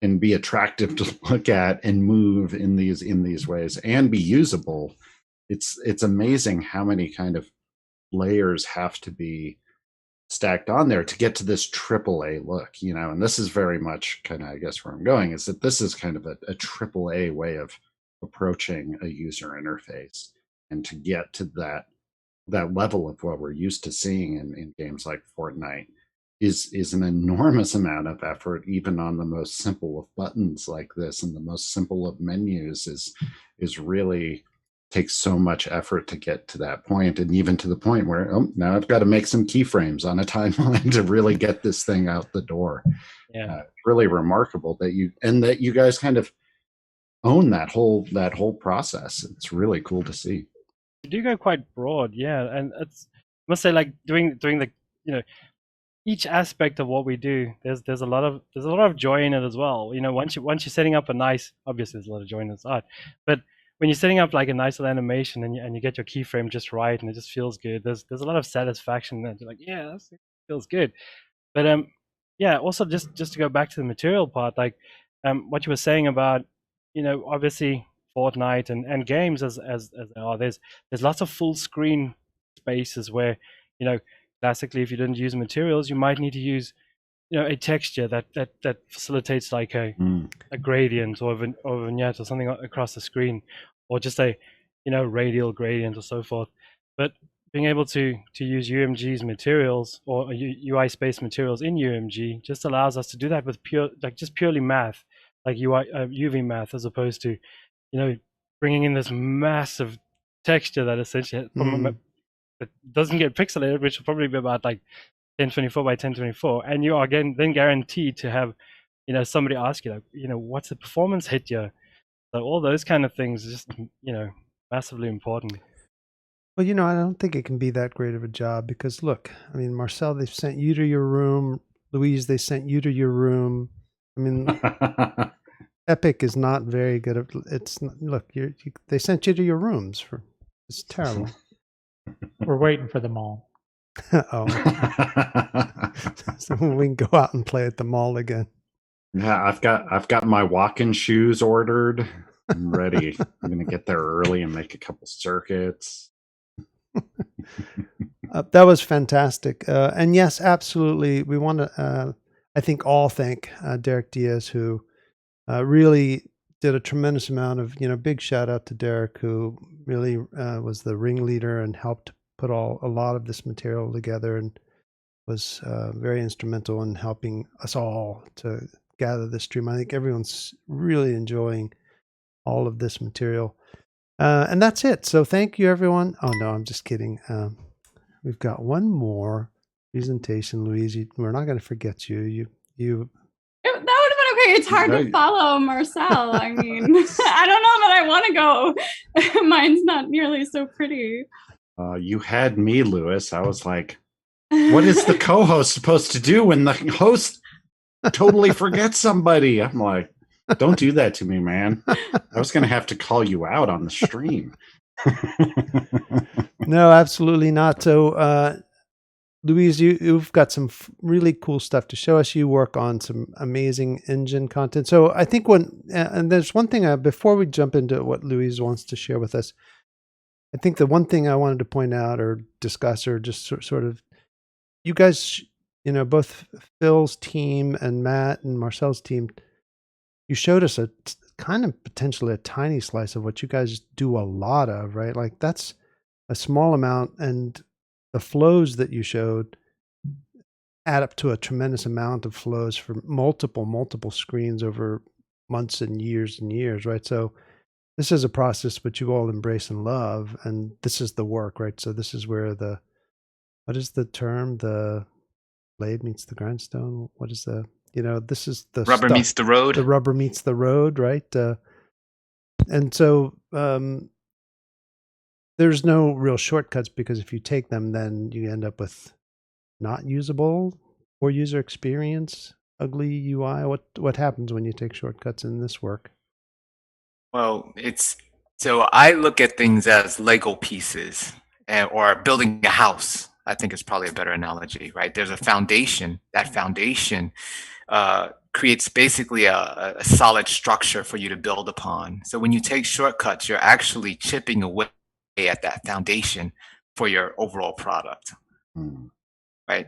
and be attractive to look at and move in these ways and be usable. It's amazing how many kind of layers have to be stacked on there to get to this AAA look, and this is very much kind of, I guess, where I'm going is that this is kind of a AAA way of approaching a user interface, and to get to that level of what we're used to seeing in games like Fortnite is an enormous amount of effort, even on the most simple of buttons like this, and the most simple of menus is really takes so much effort to get to that point, and even to the point where now I've got to make some keyframes on a timeline to really get this thing out the door. Yeah, really remarkable that you guys kind of own that whole process. It's really cool to see. you do go quite broad, yeah, and I must say, like doing the each aspect of what we do, there's a lot of joy in it as well. Once you're setting up obviously there's a lot of joy in this art, but when you're setting up like a nice little animation and you get your keyframe just right and it just feels good, there's a lot of satisfaction that you're like, yeah, that feels good. But yeah, also just to go back to the material part, like what you were saying about, obviously Fortnite and games as they are, there's lots of full screen spaces where, classically if you didn't use materials, you might need to use a texture that facilitates like a gradient or a vignette or something across the screen, or just a radial gradient or so forth. But being able to use UMG's materials or UI space materials in UMG just allows us to do that with purely math, like UV math, as opposed to bringing in this massive texture that essentially that doesn't get pixelated, which will probably be about like 1024 by 1024, and you are then guaranteed to have somebody ask you, like, what's the performance hit here. So all those kind of things are just massively important. Well, I don't think it can be that great of a job because look, I mean, Marcel, they've sent you to your room. Louise, they sent you to your room. I mean, Epic is not very good at look, they sent you to your rooms it's terrible. We're waiting for them all. Oh. So we can go out and play at the mall again. Yeah, I've got my walking shoes ordered. I'm ready. I'm gonna get there early and make a couple circuits. That was fantastic. And yes, absolutely. We want to, I think, all thank Derek Diaz, who really did a tremendous amount of, big shout out to Derek, who really was the ringleader and helped put a lot of this material together and was very instrumental in helping us all to gather this stream. I think everyone's really enjoying all of this material. And that's it. So thank you, everyone. Oh, no, I'm just kidding. We've got one more presentation, Louise. We're not going to forget you. That would have been okay. It's hard to follow Marcel. I mean, I don't know that I want to go. Mine's not nearly so pretty. You had me, Lewis. I was like, what is the co-host supposed to do when the host totally forgets somebody? I'm like, don't do that to me, man. I was going to have to call you out on the stream. No, absolutely not. So, Louise, you've got some really cool stuff to show us. You work on some amazing engine content. So I think and there's one thing before we jump into what Louise wants to share with us, I think the one thing I wanted to point out or discuss or just sort of, you guys, both Phil's team and Matt and Marcel's team, you showed us a kind of potentially a tiny slice of what you guys do a lot of, right? Like that's a small amount, and the flows that you showed add up to a tremendous amount of flows for multiple screens over months and years, right? So this is a process which you all embrace and love, and this is the work, right? So this is where what is the term? The blade meets the grindstone. What is this is the rubber stuff. Meets the road. The rubber meets the road, right? And so there's no real shortcuts, because if you take them, then you end up with not usable, poor user experience, ugly UI. What happens when you take shortcuts in this work? Well, so I look at things as Lego pieces, or building a house. I think is probably a better analogy, right? There's a foundation. That foundation creates basically a solid structure for you to build upon. So when you take shortcuts, you're actually chipping away at that foundation for your overall product, right?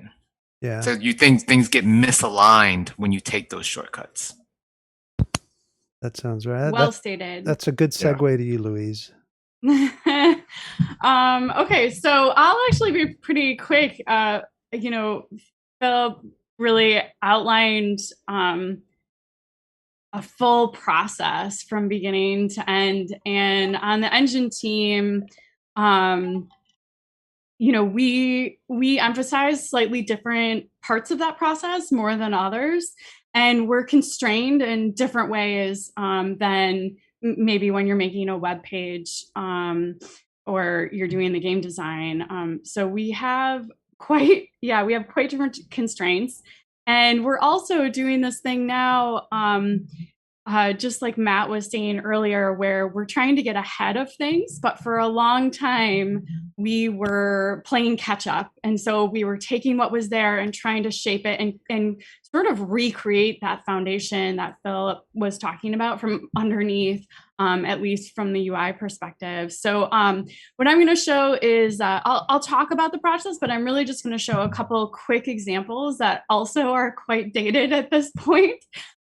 Yeah. So you think things get misaligned when you take those shortcuts. That sounds right. Well stated. That's a good segue to you, Louise. Okay, so I'll actually be pretty quick. Phil really outlined a full process from beginning to end, and on the engine team, we emphasize slightly different parts of that process more than others, and we're constrained in different ways than maybe when you're making a web page or you're doing the game design. So we have quite different constraints. And we're also doing this thing now just like Matt was saying earlier, where we're trying to get ahead of things, but for a long time, we were playing catch up. And so we were taking what was there and trying to shape it and sort of recreate that foundation that Phil was talking about from underneath, at least from the UI perspective. So what I'm going to show is, I'll talk about the process, but I'm really just going to show a couple quick examples that also are quite dated at this point.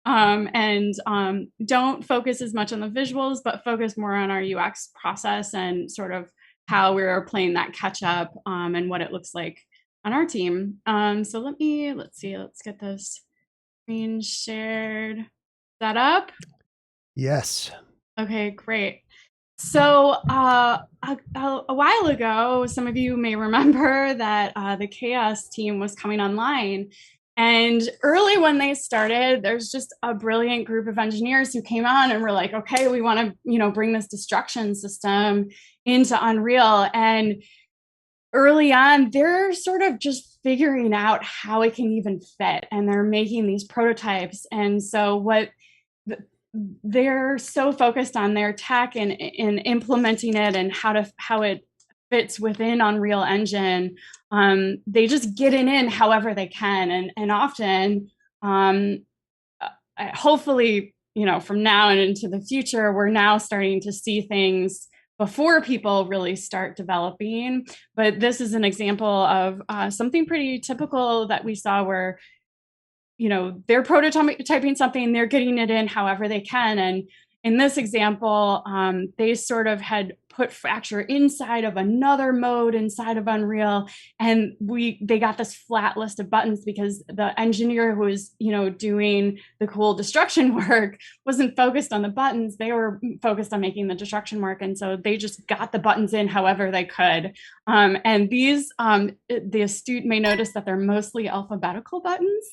Don't focus as much on the visuals, but focus more on our UX process and sort of how we're playing that catch up, and what it looks like on our team. So let's see, let's get this screen shared. Is that up? Yes. Okay, great. So a while ago, some of you may remember that the Chaos team was coming online. And early when they started, there's just a brilliant group of engineers who came on and were like, okay, we want to, bring this destruction system into Unreal. And early on, they're sort of just figuring out how it can even fit. And they're making these prototypes. And so they're so focused on their tech and implementing it and how it fits within Unreal Engine. They just get it in however they can, and often, hopefully, from now and into the future, we're now starting to see things before people really start developing. But this is an example of something pretty typical that we saw where they're prototyping something, they're getting it in however they can. And in this example, they sort of had put Fracture inside of another mode inside of Unreal. And they got this flat list of buttons because the engineer who was, doing the cool destruction work wasn't focused on the buttons. They were focused on making the destruction work. And so they just got the buttons in however they could. And these, the astute may notice that they're mostly alphabetical buttons.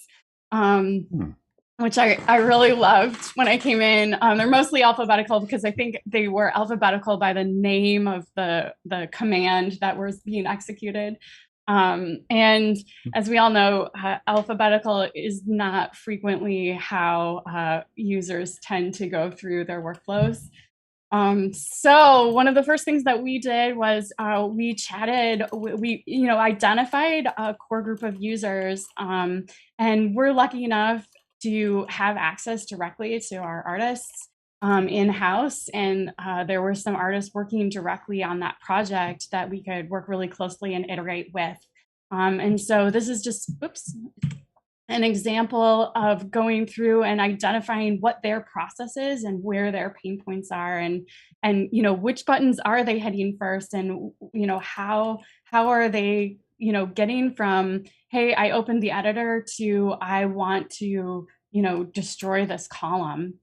Which I really loved when I came in. They're mostly alphabetical because I think they were alphabetical by the name of the command that was being executed. And as we all know, alphabetical is not frequently how users tend to go through their workflows. So one of the first things that we did was we chatted, we identified a core group of users, and we're lucky enough to have access directly to our artists in-house. And there were some artists working directly on that project that we could work really closely and iterate with. And so this is just, an example of going through and identifying what their process is and where their pain points are, and which buttons are they hitting first, and how are they getting from, hey, I opened the editor, to I want to destroy this column.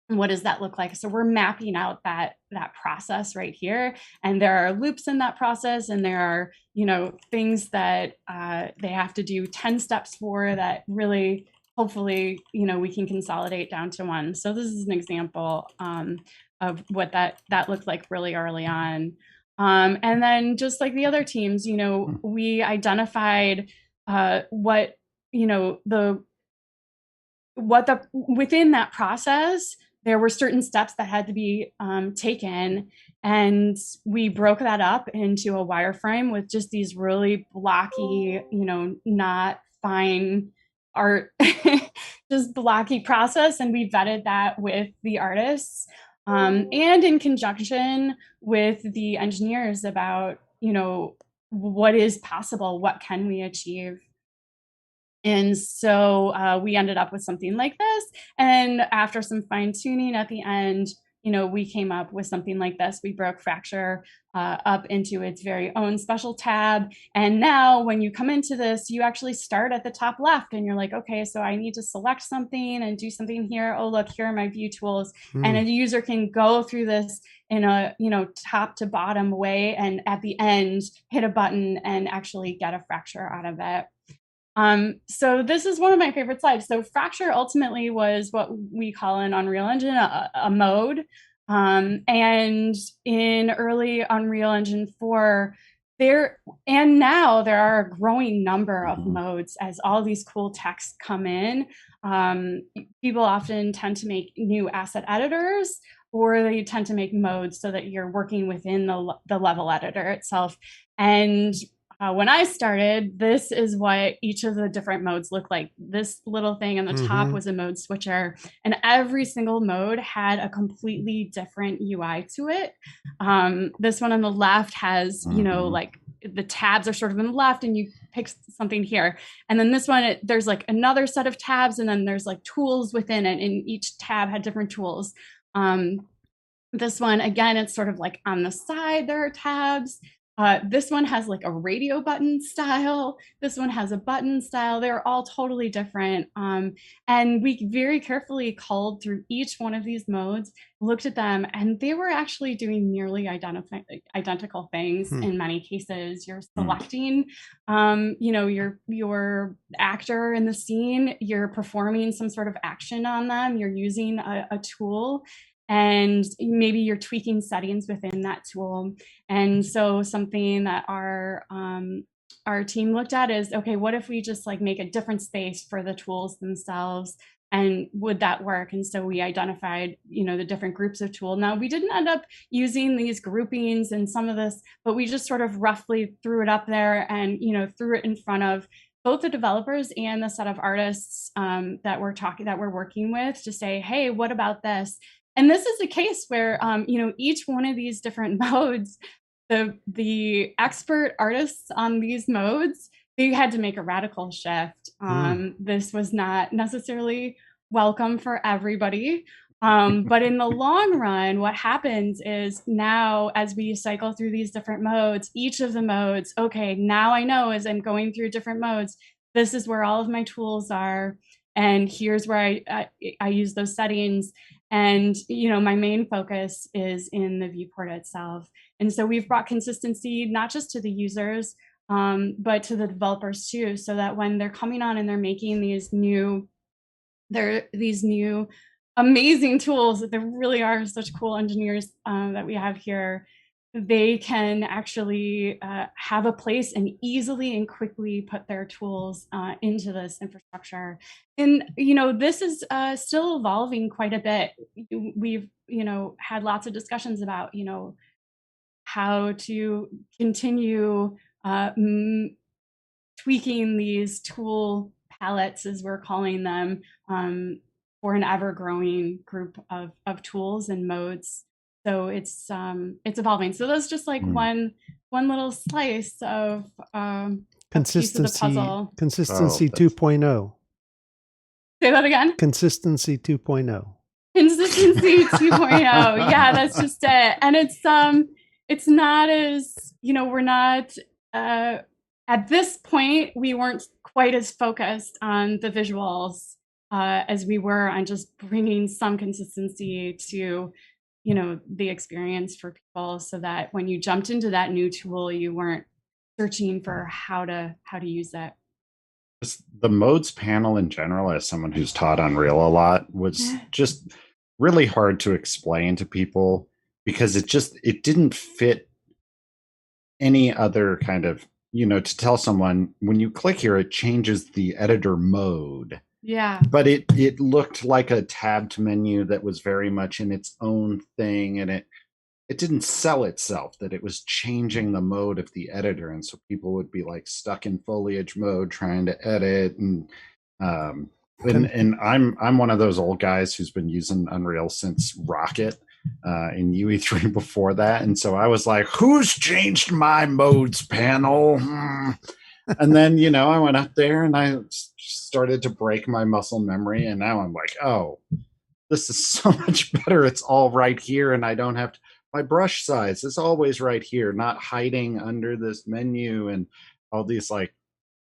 What does that look like? So we're mapping out that process right here, and there are loops in that process, and there are things that they have to do 10 steps for that really, hopefully, we can consolidate down to one. So this is an example of what that looked like really early on. And then just like the other teams, we identified within that process, there were certain steps that had to be taken, and we broke that up into a wireframe with just these really blocky, not fine art, just blocky process. And we vetted that with the artists, and in conjunction with the engineers about, what is possible, what can we achieve. And so we ended up with something like this. And after some fine tuning at the end, we came up with something like this. We broke Fracture up into its very own special tab. And now when you come into this, you actually start at the top left and you're like, okay, so I need to select something and do something here. Oh, look, here are my view tools. And a user can go through this in a top to bottom way, and at the end, hit a button and actually get a Fracture out of it. So this is one of my favorite slides. So Fracture ultimately was what we call in Unreal Engine a mode. And in early Unreal Engine 4, now there are a growing number of modes as all these cool texts come in. People often tend to make new asset editors, or they tend to make modes so that you're working within the level editor itself. And when I started, this is what each of the different modes look like. This little thing on the top was a mode switcher, and every single mode had a completely different UI to it. This one on the left has, like the tabs are sort of on the left and you pick something here. And then this one, there's like another set of tabs, and then there's like tools within it, and each tab had different tools. This one, again, it's sort of like on the side, there are tabs. This one has like a radio button style. This one has a button style. They're all totally different. And we very carefully culled through each one of these modes, looked at them, and they were actually doing nearly identical things in many cases. You're selecting, your actor in the scene, you're performing some sort of action on them, you're using a tool, and maybe you're tweaking settings within that tool. And so something that our team looked at is, okay, what if we just like make a different space for the tools themselves, and would that work? And so we identified, the different groups of tool. Now, we didn't end up using these groupings and some of this, but we just sort of roughly threw it up there and, threw it in front of both the developers and the set of artists that we're working with to say, hey, what about this? And this is a case where, each one of these different modes, the expert artists on these modes, they had to make a radical shift. This was not necessarily welcome for everybody. But in the long run, what happens is now as we cycle through these different modes, each of the modes, okay, now I know as I'm going through different modes, this is where all of my tools are. And here's where I use those settings. And, my main focus is in the viewport itself. And so we've brought consistency, not just to the users, but to the developers too, so that when they're coming on and they're making these new amazing tools, that there really are such cool engineers that we have here, they can actually have a place and easily and quickly put their tools into this infrastructure. And, this is still evolving quite a bit. We've, had lots of discussions about, how to continue tweaking these tool palettes, as we're calling them, for an ever-growing group of tools and modes. So it's evolving. So that's just like one little slice of consistency. A piece of the puzzle. Consistency 2.0. Say that again. Consistency 2.0. Consistency 2.0. Yeah, that's just it. And it's not as, we're not at this point, we weren't quite as focused on the visuals as we were on just bringing some consistency to the experience for people, so that when you jumped into that new tool, you weren't searching for how to use it. The modes panel in general, as someone who's taught Unreal a lot, was just really hard to explain to people, because it didn't fit any other kind of, to tell someone when you click here, it changes the editor mode. Yeah. But it looked like a tabbed menu that was very much in its own thing, and it didn't sell itself that it was changing the mode of the editor, and so people would be like stuck in foliage mode trying to edit, and I'm one of those old guys who's been using Unreal since Rocket in UE3 before that, and so I was like, who's changed my modes panel? And then, I went up there and I started to break my muscle memory. And now I'm like, oh, this is so much better. It's all right here. And I don't have to, my brush size is always right here, not hiding under this menu, and all these like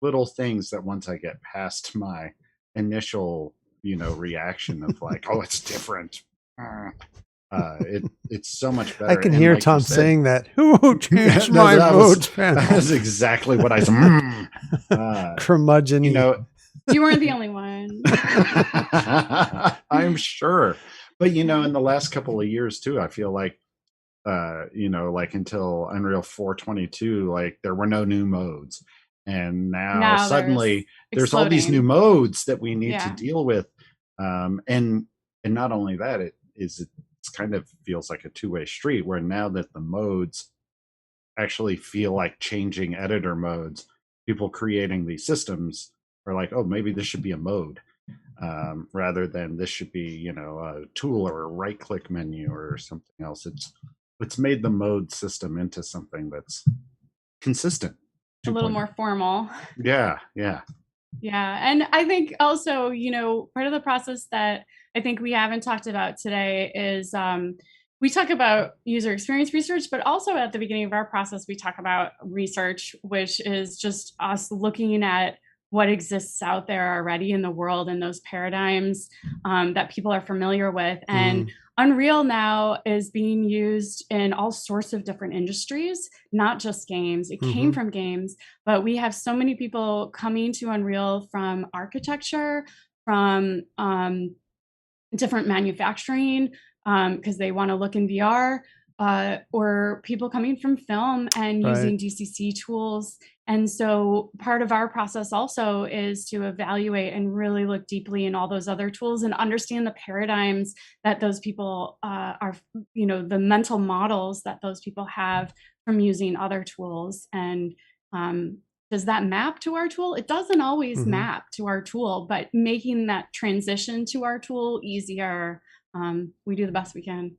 little things that once I get past my initial, reaction of like, oh, it's different. It's so much better. I can hear Tom saying that. Who changed my modes panel? That was exactly what I said. Curmudgeon. You weren't the only one. I'm sure. But, in the last couple of years, too, I feel like like until Unreal 4.22, like there were no new modes. And now Now suddenly there's all these new exploding. modes that we need to Yeah. deal with. And not only that, it's kind of feels like a two-way street, where now that the modes actually feel like changing editor modes, people creating these systems are like, oh, maybe this should be a mode, rather than this should be, a tool or a right-click menu or something else. It's made the mode system into something that's consistent. A little more formal. Yeah. Yeah. And I think also, part of the process that I think we haven't talked about today is we talk about user experience research, but also at the beginning of our process, we talk about research, which is just us looking at what exists out there already in the world and those paradigms that people are familiar with. And Unreal now is being used in all sorts of different industries, not just games. It came from games, but we have so many people coming to Unreal from architecture, from different manufacturing, because they want to look in VR, or people coming from film and using DCC tools. And so part of our process also is to evaluate and really look deeply in all those other tools and understand the paradigms that those people are, the mental models that those people have from using other tools. And does that map to our tool? It doesn't always map to our tool, but making that transition to our tool easier, we do the best we can.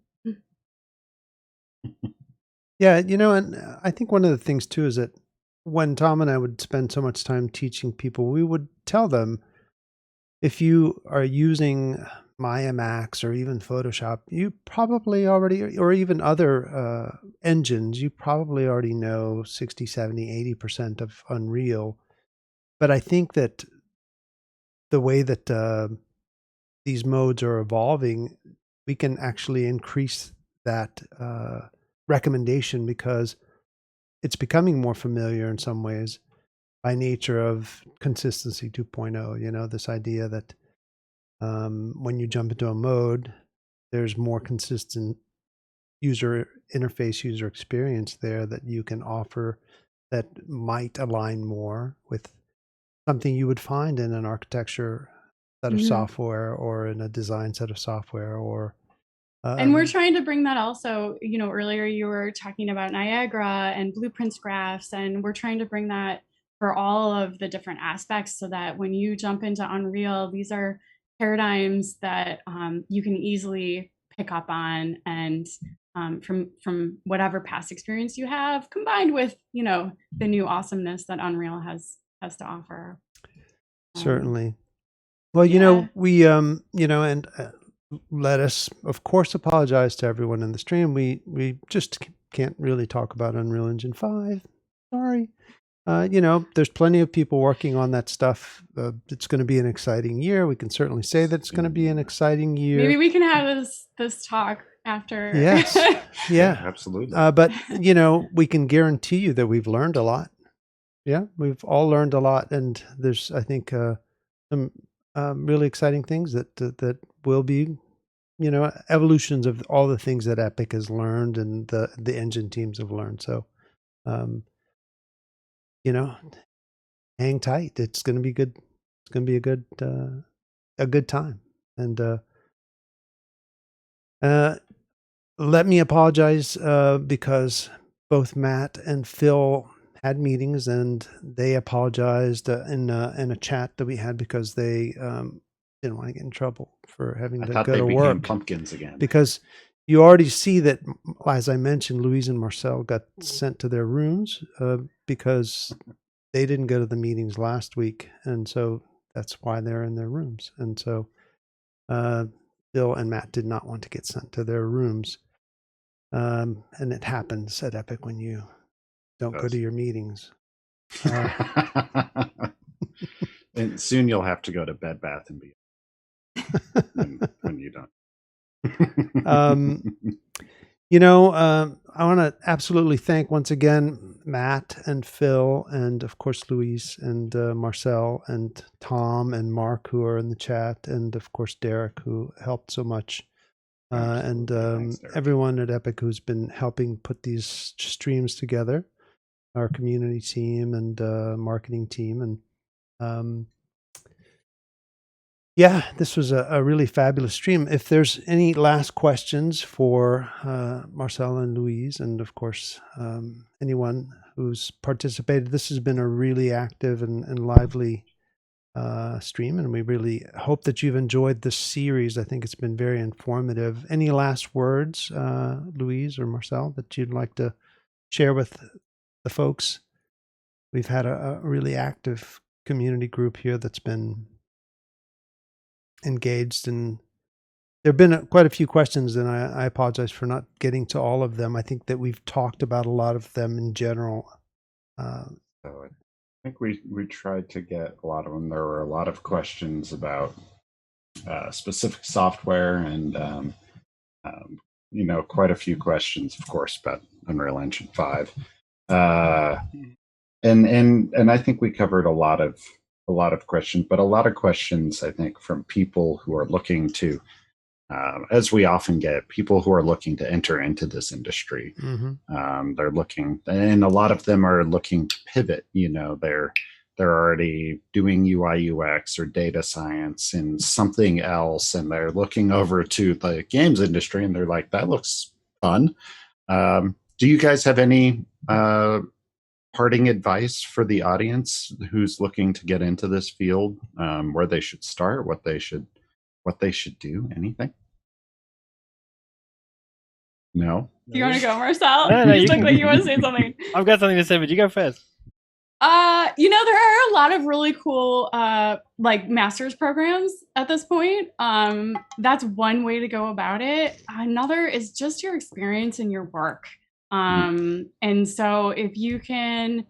Yeah, and I think one of the things too is that when Tom and I would spend so much time teaching people, we would tell them, if you are using Maya Max or even Photoshop, you probably already, or even other engines, you probably already know 60, 70, 80% of Unreal. But I think that the way that these modes are evolving, we can actually increase that recommendation, because it's becoming more familiar in some ways by nature of consistency 2.0. This idea that when you jump into a mode, there's more consistent user interface, user experience there that you can offer that might align more with something you would find in an architecture set of software or in a design set of software, or and we're trying to bring that also, earlier you were talking about Niagara and blueprints graphs, and we're trying to bring that for all of the different aspects, so that when you jump into Unreal, these are paradigms that you can easily pick up on, and from whatever past experience you have, combined with, the new awesomeness that Unreal has to offer. Certainly. Well, we, and let us, of course, apologize to everyone in the stream. We just can't really talk about Unreal Engine 5. Sorry. There's plenty of people working on that stuff. It's going to be an exciting year. We can certainly say that it's going to be an exciting year. Maybe we can have this talk after. Yes. Yeah, absolutely. But, we can guarantee you that we've learned a lot. Yeah, we've all learned a lot. And there's, I think, some really exciting things that will be, evolutions of all the things that Epic has learned and the engine teams have learned. So, hang tight. It's going to be good. It's going to be a good time. And let me apologize because both Matt and Phil had meetings, and they apologized in a chat that we had because they didn't want to get in trouble for having to go to work. Pumpkins again, because you already see that, as I mentioned, Louise and Marcel got sent to their rooms because they didn't go to the meetings last week, and so that's why they're in their rooms. And so Bill and Matt did not want to get sent to their rooms, and it happens at Epic when you don't go to your meetings. And soon you'll have to go to Bed Bath and Beyond when you don't. I want to absolutely thank once again Matt and Phil, and of course Louise and Marcel and Tom and Mark, who are in the chat, and of course Derek, who helped so much and Thanks, Derek. everyone at Epic who's been helping put these streams together, our community team and marketing team. And yeah, this was a really fabulous stream. If there's any last questions for Marcel and Louise, and of course, anyone who's participated, this has been a really active and lively stream, and we really hope that you've enjoyed this series. I think it's been very informative. Any last words, Louise or Marcel, that you'd like to share with the folks? We've had a really active community group here that's been engaged, and there have been quite a few questions, and I apologize for not getting to all of them. I think that we've talked about a lot of them in general. So I think we tried to get a lot of them. There were a lot of questions about specific software, and quite a few questions, of course, about Unreal Engine 5. And I think we covered a lot of questions, but a lot of questions, I think, from people who are looking to, as we often get, people who are looking to enter into this industry. Mm-hmm. They're looking, and a lot of them are looking to pivot. They're already doing UI UX or data science and something else, and they're looking over to the games industry, and they're like, that looks fun. Do you guys have any parting advice for the audience who's looking to get into this field, where they should start, what they should do? Anything? No. Do you want to go, Marcel? No, You you look can- like you want to say something. I've got something to say, but you go first. There are a lot of really cool like master's programs at this point. That's one way to go about it. Another is just your experience in your work. And so if you can,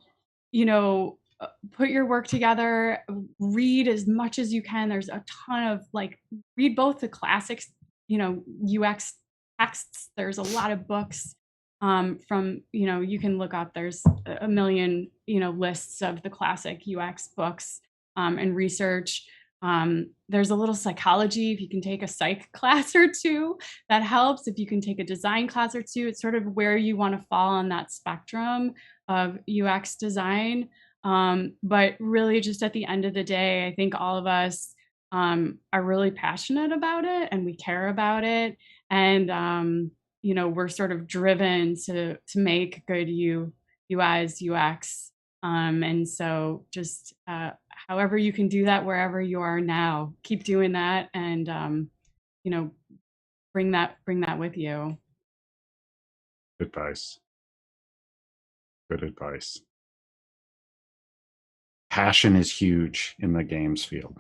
put your work together, read as much as you can. There's a ton of read both the classics, UX texts. There's a lot of books from, you can look up, there's a million, lists of the classic UX books and research. There's a little psychology. If you can take a psych class or two, that helps. If you can take a design class or two, it's sort of where you want to fall on that spectrum of UX design. But really, just at the end of the day, I think all of us are really passionate about it, and we care about it. And, we're sort of driven to make good UIs, UX. And so just however you can do that wherever you are now, keep doing that, and bring that with you. Good advice. Good advice. Passion is huge in the games field.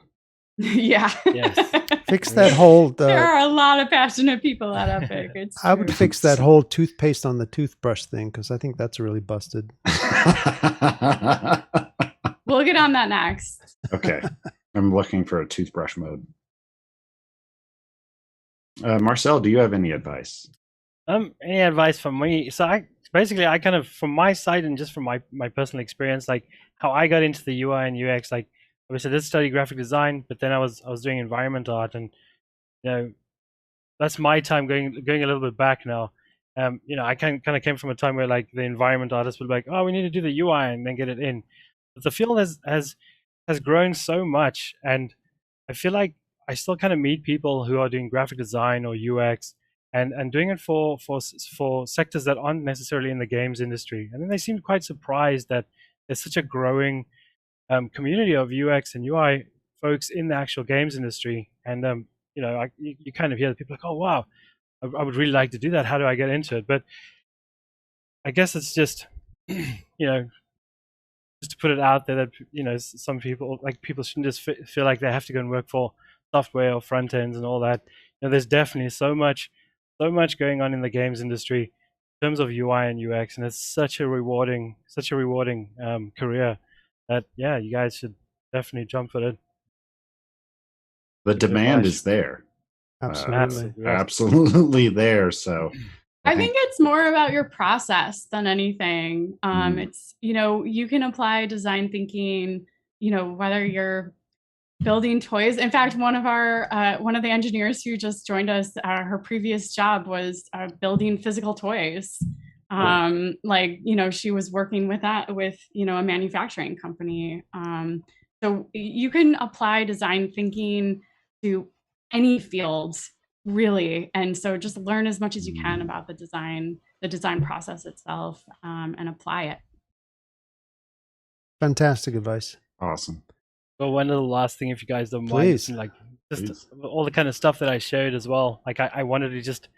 Yeah. Yes. Fix that whole. There are a lot of passionate people at Epic. I would fix that whole toothpaste on the toothbrush thing, because I think that's really busted. We'll get on that next. Okay. I'm looking for a toothbrush mode. Marcel, do you have any advice? Any advice from me? So I kind of, from my side and just from my personal experience, like how I got into the UI and UX, like obviously I did study graphic design, but then I was doing environment art, and that's my time going a little bit back now. I kind of came from a time where like the environment artists would be like, oh, we need to do the UI and then get it in. But the field has grown so much, and I feel like I still kind of meet people who are doing graphic design or UX and doing it for sectors that aren't necessarily in the games industry. And then they seem quite surprised that there's such a growing community of UX and UI folks in the actual games industry. And you kind of hear the people like, oh wow, I would really like to do that. How do I get into it? But I guess it's just just to put it out there that some people shouldn't just feel like they have to go and work for software or front ends and all that. There's definitely so much going on in the games industry in terms of UI and UX, and it's such a rewarding career that you guys should definitely jump at it. The demand is there. Absolutely. Absolutely there. So I think it's more about your process than anything. It's, you can apply design thinking, whether you're building toys. In fact, one of the engineers who just joined us, her previous job was building physical toys. Like, she was working with a manufacturing company. So you can apply design thinking to any field, really. And so just learn as much as you can about the design process itself, and apply it. Fantastic advice. Awesome. Well, one little last thing, if you guys don't Please. mind, like just all the kind of stuff that I showed as well. Like I wanted to just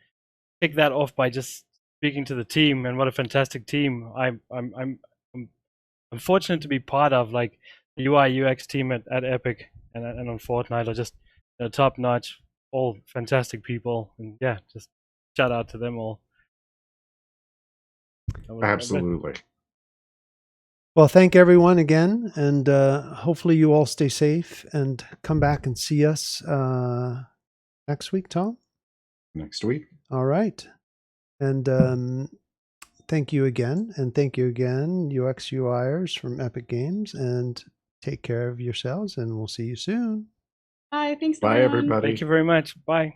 kick that off by just speaking to the team, and what a fantastic team I'm fortunate to be part of. Like the UI UX team at Epic and on Fortnite are just top notch, all fantastic people, and yeah, just shout out to them all. Absolutely. Well, thank everyone again, and hopefully you all stay safe and come back and see us next week, Tom. Next week. All right. And thank you again. And thank you again, UXUIers from Epic Games. And take care of yourselves, and we'll see you soon. Bye. Thanks. Bye, everyone. everybody. Thank you very much. Bye.